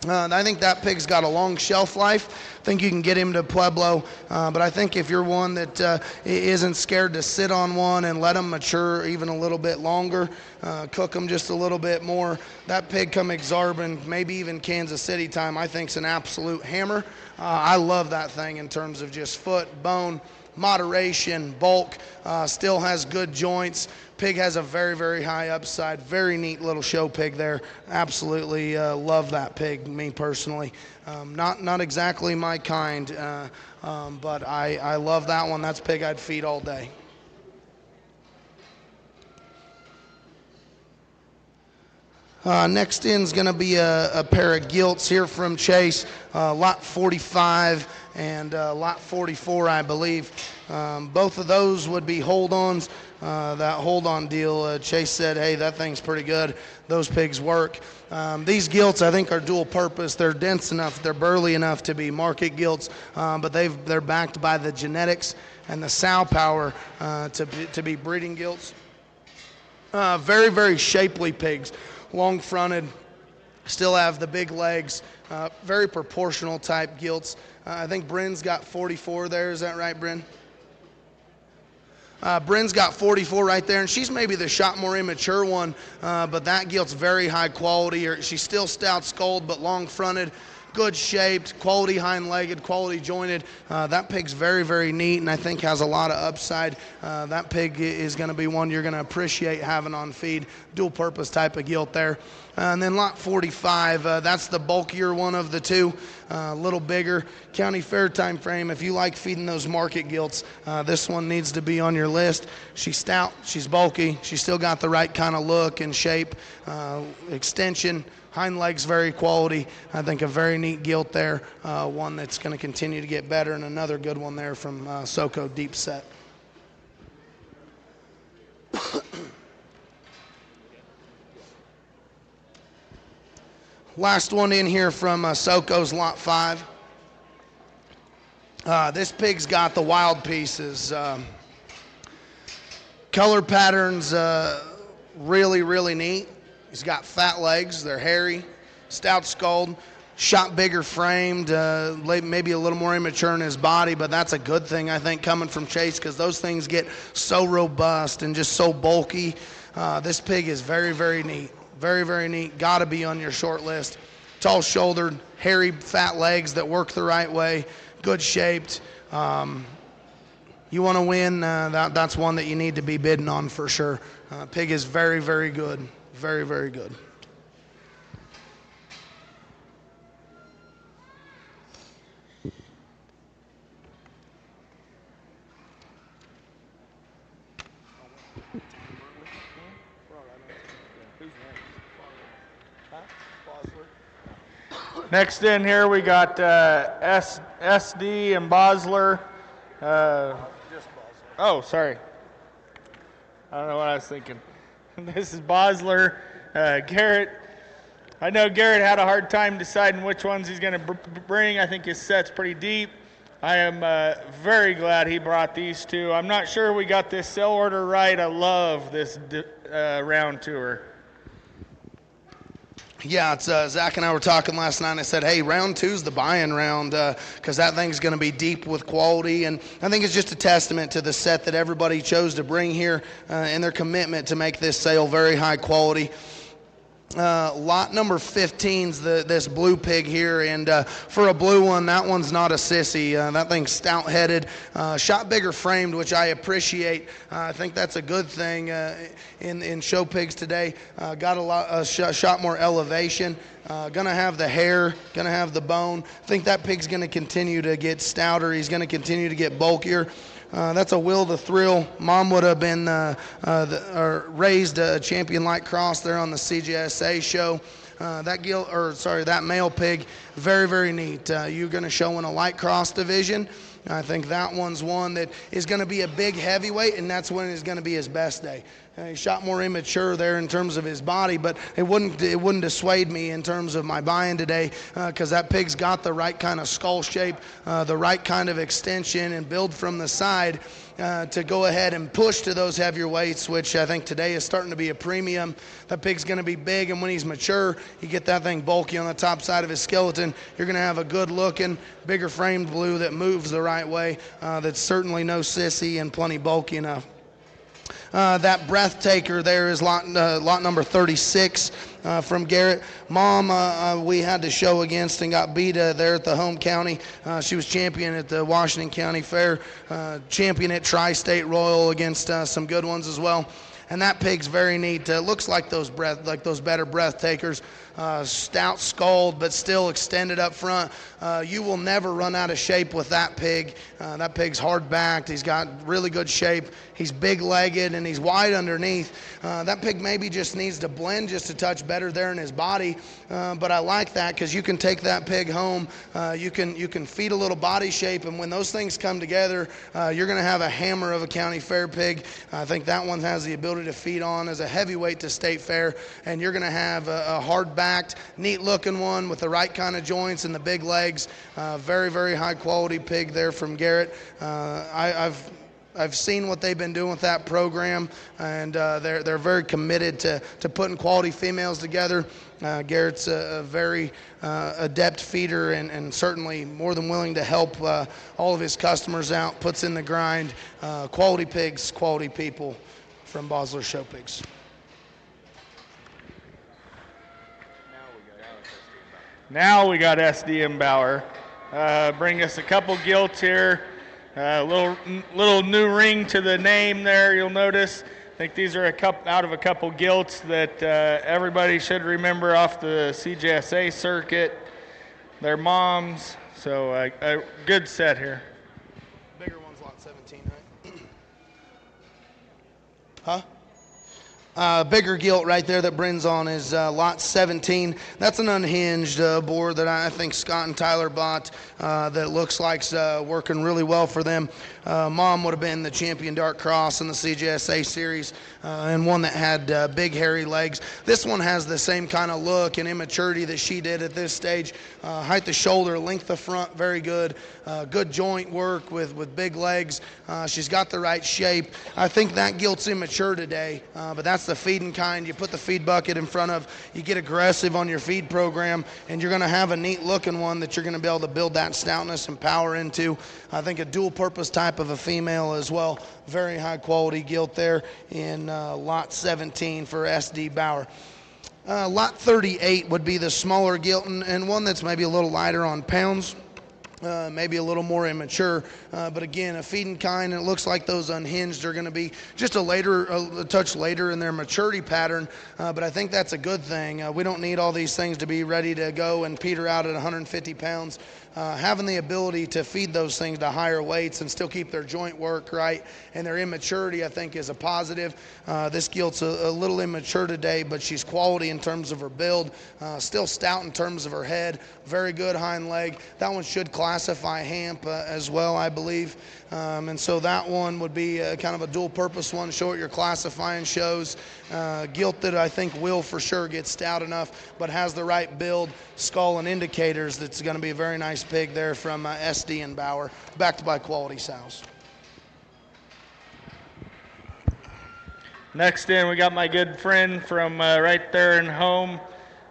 I think that pig's got a long shelf life. I think you can get him to Pueblo, but I think if you're one that isn't scared to sit on one and let them mature even a little bit longer, cook them just a little bit more, that pig come Exarban, maybe even Kansas City time, I think is an absolute hammer. I love that thing in terms of just foot, bone, moderation, bulk, still has good joints. Pig has a very, very high upside. Very neat little show pig there. Absolutely love that pig, me personally. Not exactly my kind, but I love that one. That's a pig I'd feed all day. Next in is going to be a pair of gilts here from Chase, Lot 45 and Lot 44, I believe. Both of those would be hold-ons. That hold-on deal, Chase said, hey, that thing's pretty good. Those pigs work. These gilts, I think, are dual purpose. They're dense enough, they're burly enough to be market gilts, but they're backed by the genetics and the sow power to be breeding gilts. Very, very shapely pigs. Long-fronted, still have the big legs, very proportional type gilts. I think Bryn's got 44 there. Is that right, Bryn? Bryn's got 44 right there, and she's maybe the shot more immature one, but that gilt's very high quality. She's still stout-skulled but long-fronted. good shaped, quality hind-legged, quality jointed. That pig's very, very neat, and I think has a lot of upside. That pig is going to be one you're going to appreciate having on feed. Dual-purpose type of gilt there. And then lot 45, that's the bulkier one of the two, a little bigger. County Fair time frame, if you like feeding those market gilts, this one needs to be on your list. She's stout, she's bulky, she's still got the right kind of look and shape, extension, hind legs very quality. I think a very neat gilt there, one that's going to continue to get better, and another good one there from Soko Deep Set. Last one in here from Soko's lot 5. This pig's got the wild pieces. Color patterns really, really neat. He's got fat legs. They're hairy, stout skulled, shot bigger framed, maybe a little more immature in his body, but that's a good thing, I think, coming from Chase, because those things get so robust and just so bulky. This pig is very, very neat. Very, very neat. Got to be on your short list. Tall-shouldered, hairy, fat legs that work the right way. Good shaped. You want to win, that's one that you need to be bidding on for sure. Pig is very, very good. Very, very good. Next in here we got SD and Bosler. Oh, sorry. I don't know what I was thinking. This is Bosler. Garrett. I know Garrett had a hard time deciding which ones he's going to bring. I think his set's pretty deep. I am very glad he brought these two. I'm not sure we got this sale order right. I love this round tour. Yeah, it's Zach and I were talking last night, and I said, hey, round 2's the buy-in round, because that thing's going to be deep with quality, and I think it's just a testament to the set that everybody chose to bring here and their commitment to make this sale very high quality. Lot number 15's this blue pig here, and for a blue one, that one's not a sissy. That thing's stout-headed, shot bigger framed, which I appreciate. I think that's a good thing in show pigs today. Got a shot more elevation. Gonna have the hair, gonna have the bone. I think that pig's gonna continue to get stouter. He's gonna continue to get bulkier. That's a Will the Thrill. Mom would have been raised a champion light cross there on the CGSA show. That male pig, very, very neat. You're going to show in a light cross division. I think that one's one that is going to be a big heavyweight, and that's when it's going to be his best day. He shot more immature there in terms of his body, but it wouldn't dissuade me in terms of my buy-in today, because that pig's got the right kind of skull shape, the right kind of extension and build from the side to go ahead and push to those heavier weights, which I think today is starting to be a premium. That pig's going to be big, and when he's mature, you get that thing bulky on the top side of his skeleton. You're going to have a good-looking, bigger framed blue that moves the right way. That's certainly no sissy and plenty bulky enough. That breath taker there is lot number 36 from Garrett. Mom, we had to show against and got beat there at the home county. She was champion at the Washington County Fair, champion at Tri-State Royal against some good ones as well. And that pig's very neat. Looks like those better breath takers. Stout skulled, but still extended up front. You will never run out of shape with that pig. That pig's hard backed. He's got really good shape. He's big legged and he's wide underneath. That pig maybe just needs to blend just a touch better there in his body. But I like that because you can take that pig home. You can feed a little body shape, and when those things come together, you're going to have a hammer of a county fair pig. I think that one has the ability to feed on as a heavyweight to state fair, and you're going to have a hard-backed, neat-looking one with the right kind of joints and the big legs. Very, very high-quality pig there from Garrett. I've seen what they've been doing with that program, and they're very committed to putting quality females together. Garrett's a very adept feeder and certainly more than willing to help all of his customers out, puts in the grind. Quality pigs, quality people from Bosler Show Pigs. Now we got SD and Bauer. Bring us a couple gilts here. Little new ring to the name there, you'll notice. I think these are out of a couple gilts that everybody should remember off the CJSA circuit. Their moms, so a good set here. Bigger one's lot 17, right? Bigger gilt right there that Bryn's on is lot 17. That's an unhinged board that I think Scott and Tyler bought that looks like working really well for them. Mom would have been the champion dark cross in the CJSA series and one that had big hairy legs. This one has the same kind of look and immaturity that she did at this stage. Height of shoulder, length of front, very good. Good joint work with big legs. She's got the right shape. I think that gilt's immature today, but that's the feeding kind. You put the feed bucket in front of, you get aggressive on your feed program, and you're going to have a neat looking one that you're going to be able to build that stoutness and power into. I think a dual purpose type of a female as well. Very high quality gilt there in lot 17 for SD Bauer. Lot 38 would be the smaller gilt and one that's maybe a little lighter on pounds. Maybe a little more immature, but again, a feeding kind, and it looks like those unhinged are going to be just a touch later in their maturity pattern, but I think that's a good thing. We don't need all these things to be ready to go and peter out at 150 pounds. Having the ability to feed those things to higher weights and still keep their joint work right and their immaturity, I think, is a positive. This gilt's a little immature today, but she's quality in terms of her build, still stout in terms of her head, very good hind leg. That one should classify hamp as well, I believe. And so that one would be kind of a dual purpose one. Show what your classifying shows. Gilt that I think will for sure get stout enough, but has the right build, skull, and indicators. That's going to be a very nice pig there from SD and Bauer, backed by quality sows. Next in, we got my good friend from right there in home,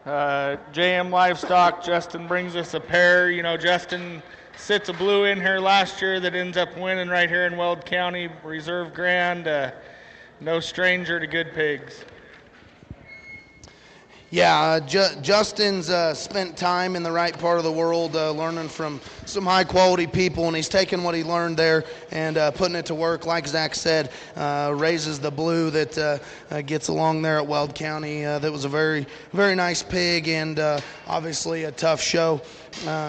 JM Livestock. Justin brings us a pair. You know, Justin sits a blue in here last year that ends up winning right here in Weld County Reserve Grand. No stranger to good pigs. Yeah, Justin's spent time in the right part of the world learning from some high quality people, and he's taken what he learned there and putting it to work. Like Zach said, raises the blue that gets along there at Weld County. That was a very, very nice pig and obviously a tough show.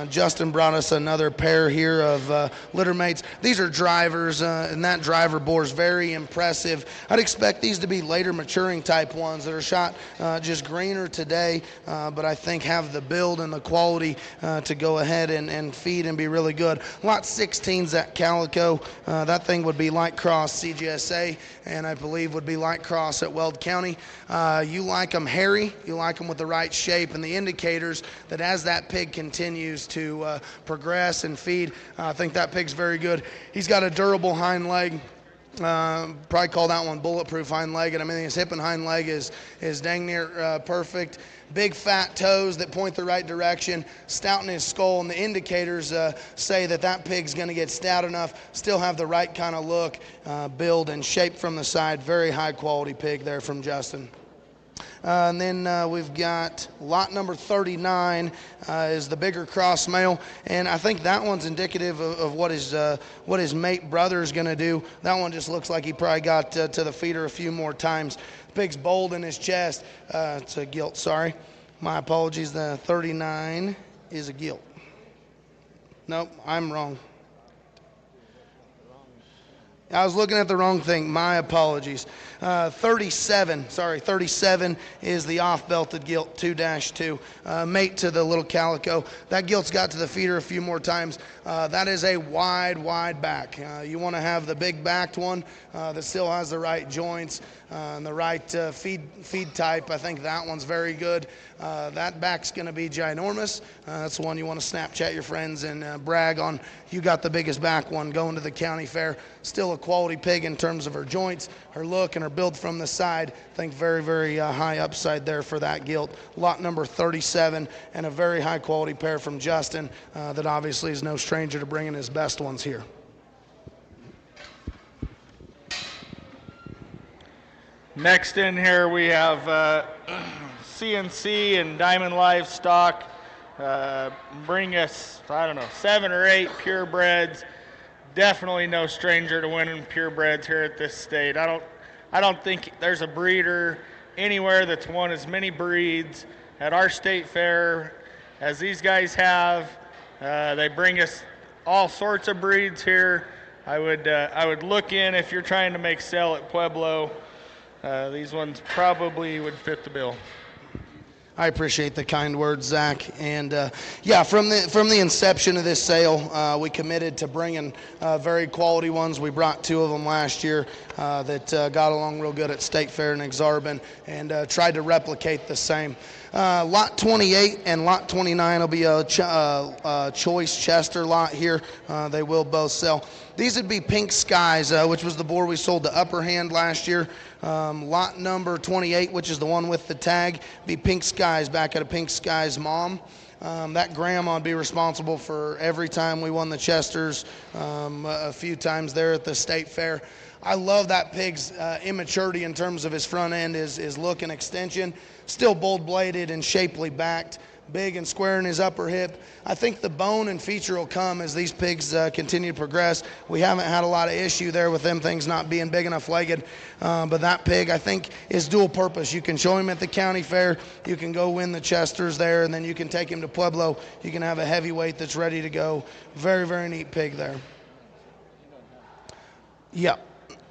Justin brought us another pair here of litter mates. These are drivers, and that driver boar is very impressive. I'd expect these to be later maturing type ones that are shot just greener today, but I think have the build and the quality to go ahead and feed and be really good. Lot 16's that calico. That thing would be light cross CGSA, and I believe would be light cross at Weld County. You like them hairy, you like them with the right shape, and the indicators that as that pig continues to progress and feed, I think that pig's very good. He's got a durable hind leg. Probably call that one bulletproof hind leg, and I mean his hip and hind leg is dang near perfect. Big fat toes that point the right direction, stout in his skull, and the indicators say that pig's going to get stout enough, still have the right kind of look, build, and shape from the side. Very high quality pig there from Justin. And then we've got lot number 39 is the bigger cross male, and I think that one's indicative of what his mate brother is going to do. That one just looks like he probably got to the feeder a few more times. The pig's bold in his chest. It's a gilt, sorry. My apologies. The 39 is a gilt. Nope, I'm wrong. I was looking at the wrong thing. My apologies. 37 is the off-belted gilt 2-2, mate to the little calico. That gilt's got to the feeder a few more times. That is a wide back. You want to have the big backed one that still has the right joints and the right feed type. I think that one's very good. That back's going to be ginormous. That's the one you want to Snapchat your friends and brag on. You got the biggest back one going to the county fair. Still a quality pig in terms of her joints, her look, and her build from the side. I think very high upside there for that gilt. Lot number 37, and a very high quality pair from Justin that obviously is no stranger to bringing his best ones here. Next in here we have CNC and Diamond Livestock. bring us, I don't know, 7 or 8 purebreds. Definitely no stranger to winning purebreds here at this state. I don't think there's a breeder anywhere that's won as many breeds at our state fair as these guys have. They bring us all sorts of breeds here. I would look in if you're trying to make sale at Pueblo. These ones probably would fit the bill. I appreciate the kind words, Zach. And yeah, from the inception of this sale, we committed to bringing very quality ones. We brought 2 of them last year that got along real good at State Fair in Exarban, and tried to replicate the same. Lot 28 and lot 29 will be a choice Chester lot here. They will both sell. These would be Pink Skies, which was the boar we sold to Upper Hand last year. Lot number 28, which is the one with the tag, be Pink Skies, back at a Pink Skies mom. That grandma would be responsible for every time we won the Chesters, a few times there at the State Fair. I love that pig's immaturity in terms of his front end, his look and extension. Still bold-bladed and shapely backed, big and square in his upper hip. I think the bone and feature will come as these pigs continue to progress. We haven't had a lot of issue there with them things not being big enough legged, but that pig I think is dual purpose. You can show him at the county fair, you can go win the Chesters there, and then you can take him to Pueblo. You can have a heavyweight that's ready to go. Very, very neat pig there. Yeah.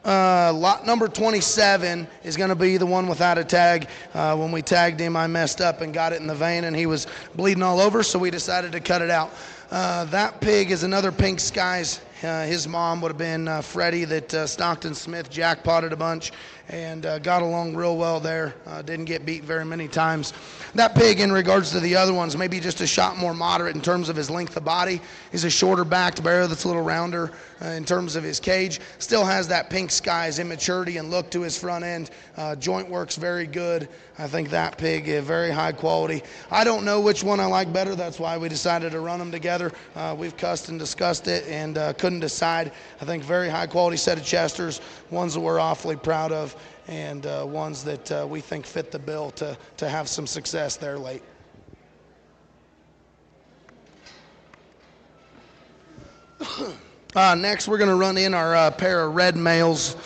Lot number 27 is going to be the one without a tag. When we tagged him, I messed up and got it in the vein, and he was bleeding all over, so we decided to cut it out. That pig is another Pink Skies. His mom would have been Freddie that Stockton Smith jackpotted a bunch, and got along real well there. Didn't get beat very many times. That pig, in regards to the other ones, maybe just a shot more moderate in terms of his length of body. He's a shorter backed bear that's a little rounder in terms of his cage. Still has that Pink Skies immaturity and look to his front end. Joint works very good. I think that pig is very high quality. I don't know which one I like better. That's why we decided to run them together. We've cussed and discussed it and couldn't decide. I think very high quality set of Chesters, ones that we're awfully proud of, and ones that we think fit the bill to have some success there late. Next, we're going to run in our pair of red males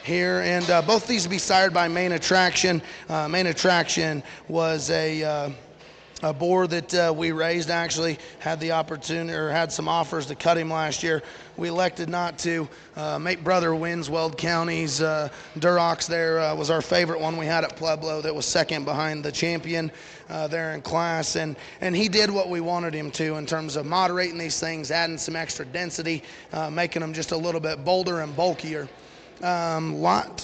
here, and both these will be sired by Main Attraction. Main Attraction was a boar that we raised, actually had the opportunity or had some offers to cut him last year. We elected not to. Mate brother wins Weld County's Durox there was our favorite one we had at Pueblo that was second behind the champion there in class, and he did what we wanted him to in terms of moderating these things, adding some extra density, making them just a little bit bolder and bulkier. Lot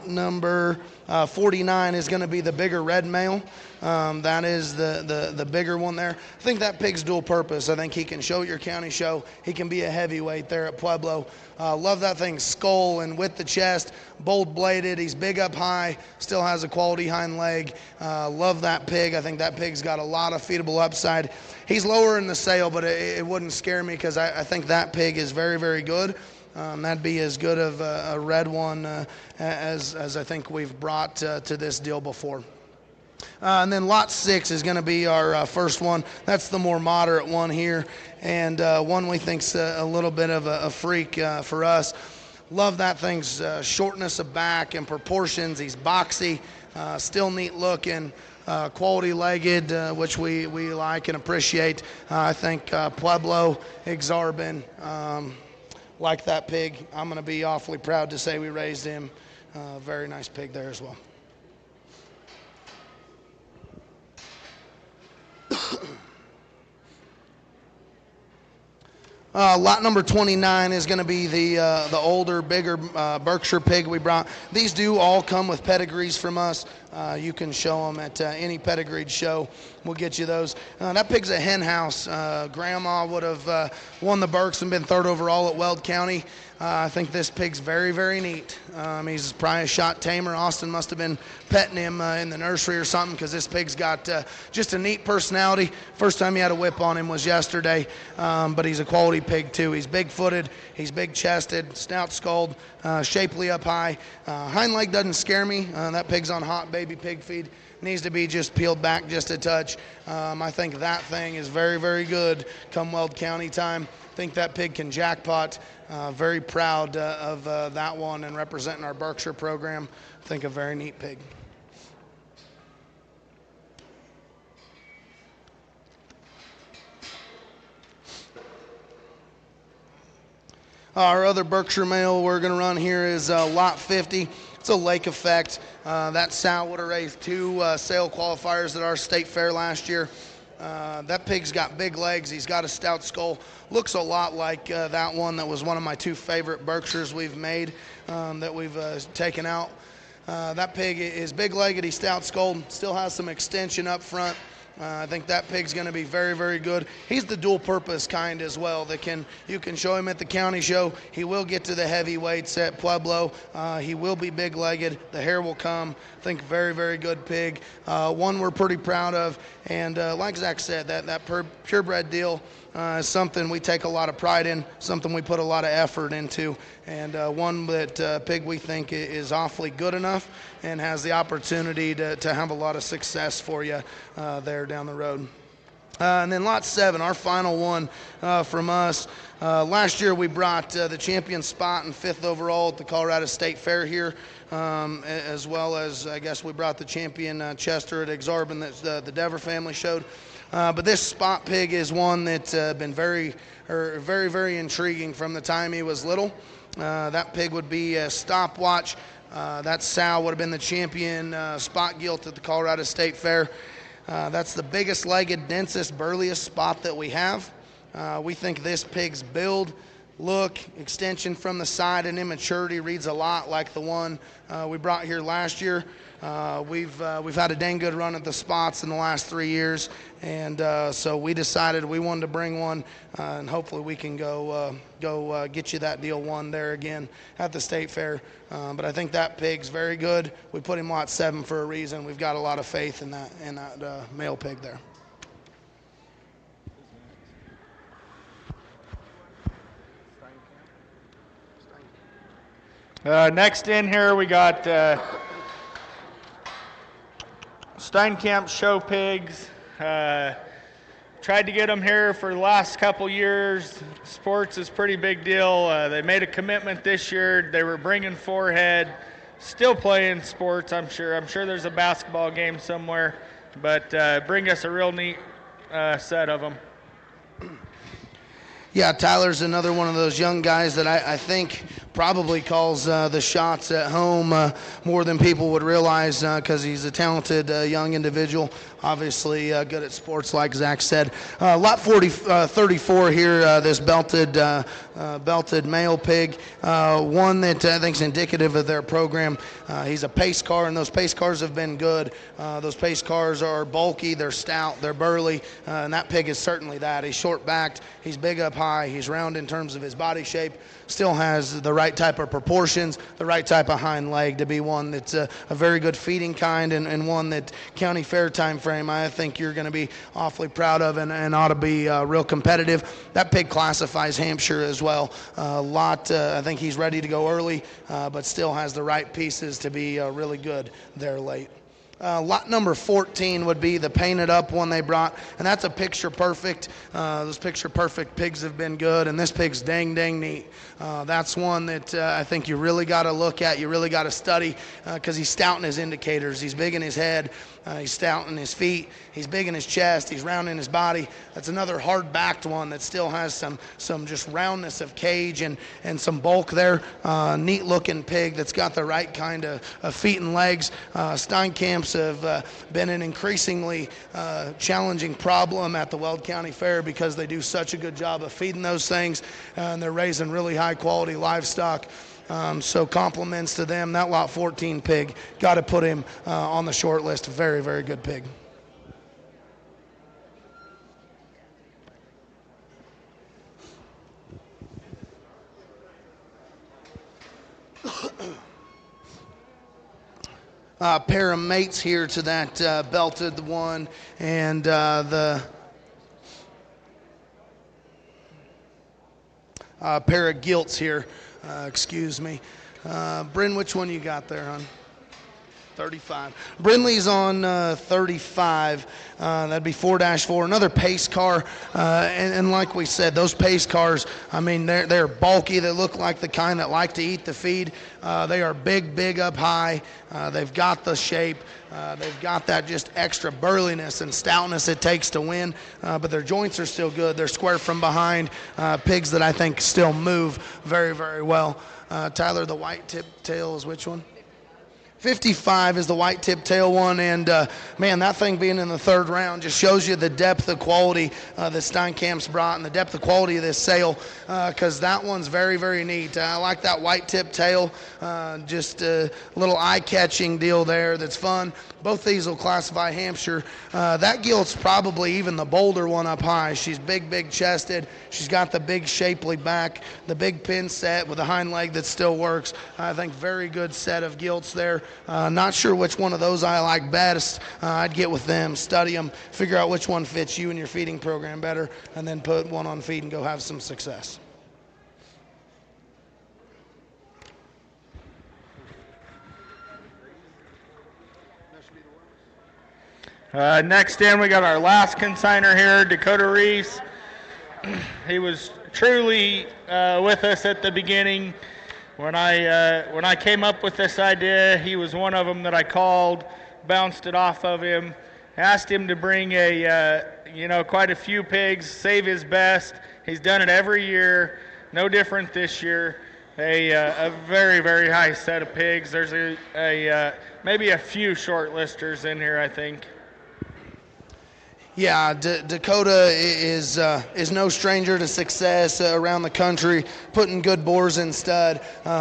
number 49 is going to be the bigger red male. That is the bigger one there. I think that pig's dual purpose. I think he can show at your county show. He can be a heavyweight there at Pueblo. Love that thing's skull and with the chest, bold bladed. He's big up high, still has a quality hind leg. Love that pig. I think that pig's got a lot of feedable upside. He's lower in the sale, but it wouldn't scare me because I think that pig is very, very good. That'd be as good of a red one as I think we've brought to this deal before. And then lot 6 is going to be our first one. That's the more moderate one here, and one we think's a little bit of a freak for us. Love that thing's shortness of back and proportions. He's boxy, still neat looking, quality legged, which we like and appreciate. I think Pueblo, Exarban, like that pig. I'm going to be awfully proud to say we raised him. Very nice pig there as well. Lot number 29 is going to be the older, bigger Berkshire pig we brought. These do all come with pedigrees from us. You can show them at any pedigreed show. We'll get you those. That pig's a hen house. Grandma would have won the Berks and been third overall at Weld County. I think this pig's very, very neat. He's probably a shot tamer. Austin must have been petting him in the nursery or something because this pig's got just a neat personality. First time he had a whip on him was yesterday, but he's a quality pig too. He's big-footed, he's big-chested, snout-skulled, shapely up high. Hind leg doesn't scare me. That pig's on hot bait baby pig feed. Needs to be just peeled back just a touch. I think that thing is very, very good come Weld County time. I think that pig can jackpot. Very proud of that one and representing our Berkshire program. I think a very neat pig. Our other Berkshire male we're going to run here is lot 50. It's a lake effect. That sow would have raised 2 sale qualifiers at our state fair last year. That pig's got big legs. He's got a stout skull. Looks a lot like that one that was one of my 2 favorite Berkshires we've made that we've taken out. That pig is big-legged. He's stout-skulled. Still has some extension up front. I think that pig's going to be very, very good. He's the dual-purpose kind as well. You can show him at the county show. He will get to the heavyweights at Pueblo. He will be big-legged. The hair will come. I think very, very good pig. One we're pretty proud of. And like Zach said, that purebred deal is something we take a lot of pride in, something we put a lot of effort into, and one that pig we think is awfully good enough and has the opportunity to have a lot of success for you there down the road. And then lot 7, our final one from us. Last year we brought the champion spot and 5th overall at the Colorado State Fair here, as well as I guess we brought the champion Chester at Exorbitant that the Dever family showed. But this spot pig is one that's been very, very intriguing from the time he was little. That pig would be a stopwatch. That sow would have been the champion spot gilt at the Colorado State Fair. That's the biggest legged, densest, burliest spot that we have. We think this pig's build, look, extension from the side, and immaturity reads a lot like the one we brought here last year. We've had a dang good run at the spots in the last 3 years, and so we decided we wanted to bring one, and hopefully we can go get you that deal one there again at the state fair. But I think that pig's very good. We put him lot 7 for a reason. We've got a lot of faith in that male pig there. Next in here we got Steinkamp show pigs. Tried to get them here for the last couple years. Sports is a pretty big deal. They made a commitment this year. They were bringing 4 head. Still playing sports, I'm sure. I'm sure there's a basketball game somewhere. But bring us a real neat set of them. Yeah, Tyler's another one of those young guys that I think probably calls the shots at home more than people would realize because he's a talented young individual, obviously good at sports like Zach said. Lot 34 here, this belted male pig, one that I think is indicative of their program. He's a pace car, and those pace cars have been good. Those pace cars are bulky, they're stout, they're burly, and that pig is certainly that. He's short-backed, he's big up high, he's round in terms of his body shape, still has the right type of proportions, the right type of hind leg to be one that's a very good feeding kind and one that county fair time frame I think you're going to be awfully proud of and ought to be real competitive. That pig classifies Hampshire as well. I think he's ready to go early, but still has the right pieces to be really good there late. Lot number 14 would be the painted up one they brought, and that's a picture perfect. Those picture perfect pigs have been good, and this pig's dang neat. That's one that I think you really got to look at, you really got to study, because he's stout in his indicators. He's big in his head, he's stout in his feet, he's big in his chest, he's round in his body. That's another hard-backed one that still has some just roundness of cage and some bulk there. Neat looking pig that's got the right kind of feet and legs. Steinkamps have been an increasingly challenging problem at the Weld County Fair because they do such a good job of feeding those things, and they're raising really high quality livestock. So compliments to them. That lot 14 pig, got to put him on the short list. Very, very good pig. Pair of mates here to that belted one, and the pair of gilts here. Excuse me. Bryn, which one you got there, hon? 35. Brindley's on 35. That'd be 4-4. Another pace car. And like we said, those pace cars, I mean, they're bulky. They look like the kind that like to eat the feed. They are big up high. They've got the shape. They've got that just extra burliness and stoutness it takes to win. But their joints are still good. They're square from behind. Pigs that I think still move very well. Tyler, the white tip tail is which one? 55 is the white tip tail one, and man, that thing being in the third round just shows you the depth of quality that Steinkamp's brought and the depth of quality of this sale, because that one's very neat. I like that white tip tail, just a little eye-catching deal there that's fun. Both these will classify Hampshire. That gilt's probably even the bolder one up high. She's big chested. She's got the big shapely back, the big pin set with a hind leg that still works. I think very good set of gilts there. Not sure which one of those I like best. I'd get with them, study them, figure out which one fits you and your feeding program better, and then put one on feed and go have some success. Next in, we got our last consigner here, Dakota Reese. He was truly with us at the beginning. When I came up with this idea, he was one of them that I called, bounced it off of him, asked him to bring quite a few pigs, save his best. He's done it every year, no different this year. A very high set of pigs. There's maybe a few short listers in here, I think. Yeah, Dakota is no stranger to success around the country, putting good boars in stud,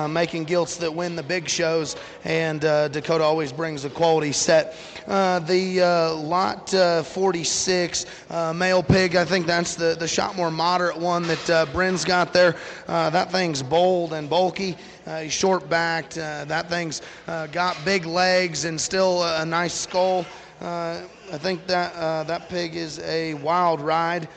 making gilts that win the big shows, and Dakota always brings a quality set. The lot 46 male pig, I think that's the shot more moderate one that Bryn's got there. That thing's bold and bulky. He's short-backed. That thing's got big legs and still a nice skull. I think that pig is a wild ride.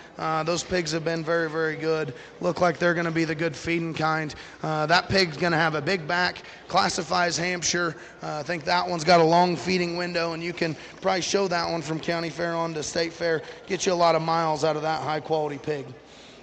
Those pigs have been very good. Look like they're going to be the good feeding kind. That pig's going to have a big back, classifies Hampshire. I think that one's got a long feeding window, and you can probably show that one from county fair on to state fair. Get you a lot of miles out of that high-quality pig.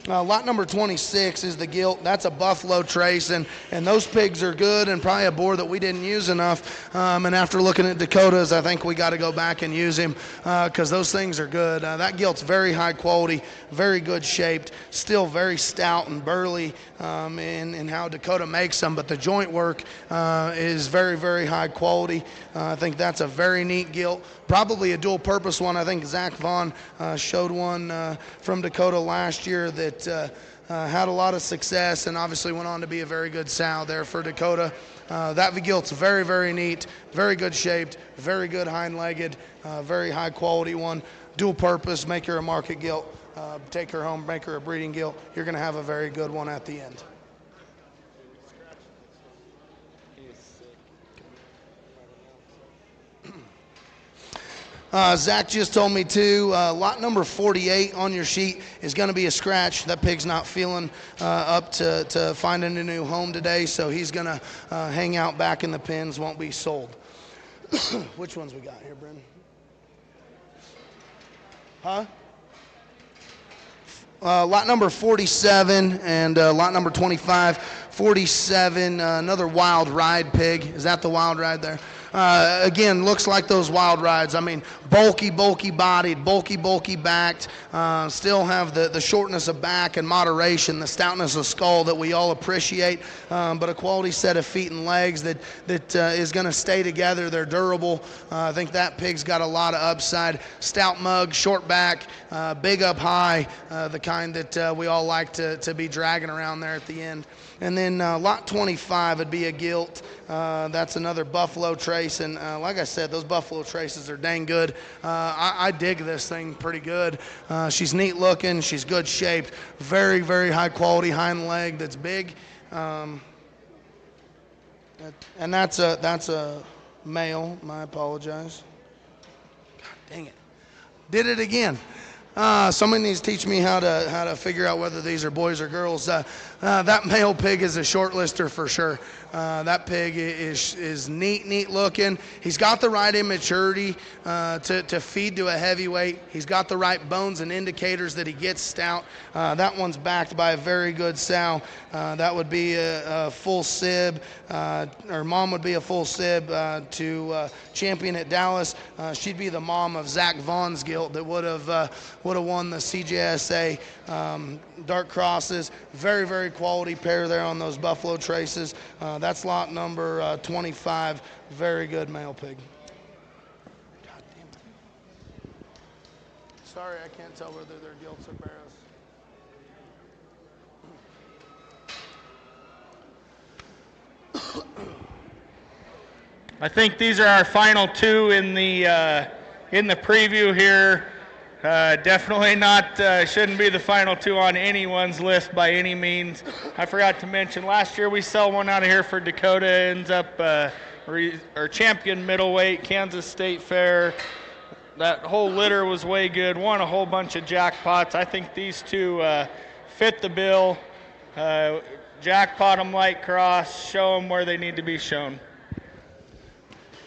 Lot number 26 is the gilt. That's a Buffalo Trace, and those pigs are good and probably a boar that we didn't use enough. And after looking at Dakotas, I think we got to go back and use him because those things are good. That gilt's very high quality, very good shaped, still very stout and burly in how Dakota makes them, but the joint work is very high quality. I think that's a very neat gilt. Probably a dual purpose one. I think Zach Vaughn showed one from Dakota last year that had a lot of success and obviously went on to be a very good sow there for Dakota. That gilt's very neat, very good shaped, very good hind-legged, very high quality one. Dual purpose, make her a market gilt, take her home, make her a breeding gilt. You're going to have a very good one at the end. Zach just told me too, lot number 48 on your sheet is going to be a scratch. That pig's not feeling up to finding a new home today, so he's going to hang out back in the pens, won't be sold. Which ones we got here, Brendan? Huh? Lot number 47 and lot number 25. 47, another wild ride pig. Is that the wild ride there? Again, looks like those wild rides. I mean, bulky bodied, bulky backed, still have the shortness of back and moderation, the stoutness of skull that we all appreciate, but a quality set of feet and legs that is going to stay together. They're durable. I think that pig's got a lot of upside. Stout mug, short back, big up high, the kind that we all like to be dragging around there at the end. And then lot 25 would be a gilt. That's another Buffalo Trace. And like I said, those Buffalo Traces are dang good. I dig this thing pretty good. She's neat looking. She's good shaped. Very high quality hind leg that's big. And that's a male. I apologize. God dang it. Did it again. Somebody needs to teach me how to figure out whether these are boys or girls. That male pig is a shortlister for sure. That pig is neat looking. He's got the right immaturity to feed to a heavyweight. He's got the right bones and indicators that he gets stout. That one's backed by a very good sow. That would be a full sib, or mom would be a full sib to champion at Dallas. She'd be the mom of Zach Vaughn's gilt that would have won the CJSA dark crosses. Very quality pair there on those buffalo traces. That's lot number 25. Very good male pig. God damn it. Sorry, I can't tell whether they're gilts or barrows. I think these are our final two in the preview here. Definitely not, shouldn't be the final two on anyone's list by any means. I forgot to mention, last year we sell one out of here for Dakota, ends up our champion middleweight, Kansas State Fair. That whole litter was way good, won a whole bunch of jackpots. I think these two fit the bill. Jackpot them light cross, show them where they need to be shown.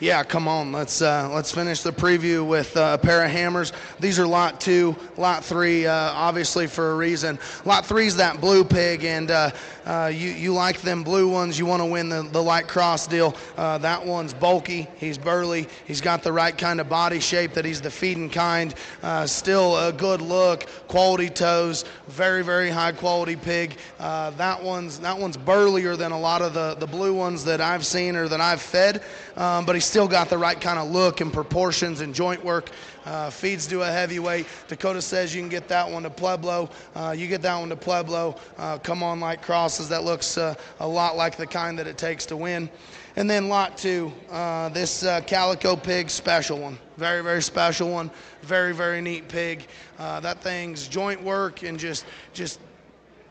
Yeah, come on. Let's finish the preview with a pair of hammers. These are lot 2, lot 3, obviously for a reason. Lot 3 is that blue pig, and you like them blue ones. You want to win the light cross deal. That one's bulky. He's burly. He's got the right kind of body shape that he's the feeding kind. Still a good look, quality toes, very high quality pig. That one's burlier than a lot of the blue ones that I've seen or that I've fed, but he's still got the right kind of look and proportions and joint work. Feeds to a heavyweight. Dakota says you can get that one to Pueblo. You get that one to Pueblo. Come on light crosses. That looks a lot like the kind that it takes to win. And then lot 2, this calico pig, special one. Very special one. Very neat pig. That thing's joint work and just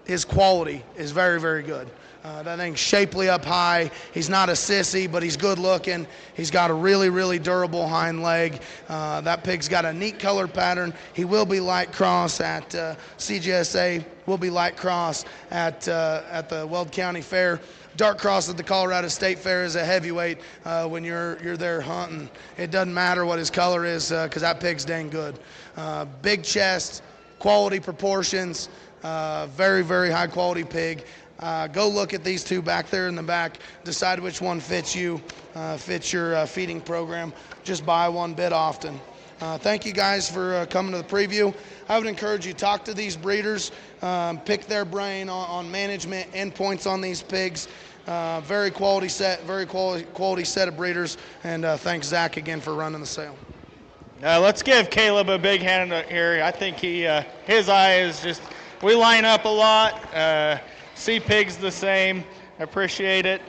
his quality is very good. That thing's shapely up high. He's not a sissy, but he's good looking. He's got a really durable hind leg. That pig's got a neat color pattern. He will be light cross at CGSA. Will be light cross at the Weld County Fair. Dark cross at the Colorado State Fair is a heavyweight when you're there hunting. It doesn't matter what his color is because that pig's dang good. Big chest, quality proportions, very high quality pig. Go look at these two back there in the back. Decide which one fits you, fits your feeding program. Just buy one bit often. Thank you guys for coming to the preview. I would encourage you to talk to these breeders, pick their brain on management, endpoints on these pigs. Very quality set of breeders. And thanks Zach again for running the sale. Let's give Caleb a big hand here. I think his eye is just, we line up a lot. See pigs the same. I appreciate it.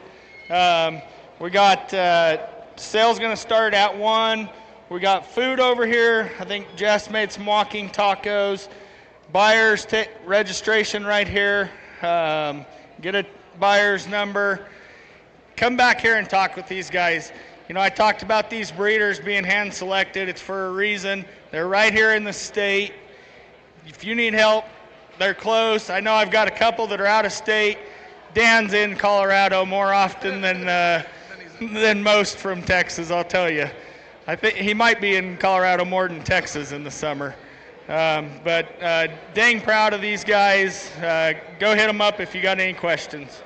We got sales going to start at 1. We got food over here. I think Jess made some walking tacos. Buyers registration right here. Get a buyer's number. Come back here and talk with these guys. You know, I talked about these breeders being hand selected. It's for a reason. They're right here in the state. If you need help, they're close. I know I've got a couple that are out of state. Dan's in Colorado more often than most from Texas, I'll tell you. I think he might be in Colorado more than Texas in the summer. But dang proud of these guys. Go hit them up if you got any questions.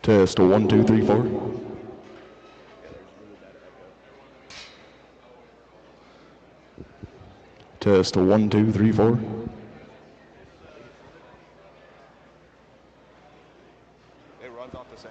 Test 1, 2, 3, 4. Test 1, 2, 3, 4. It runs off the same.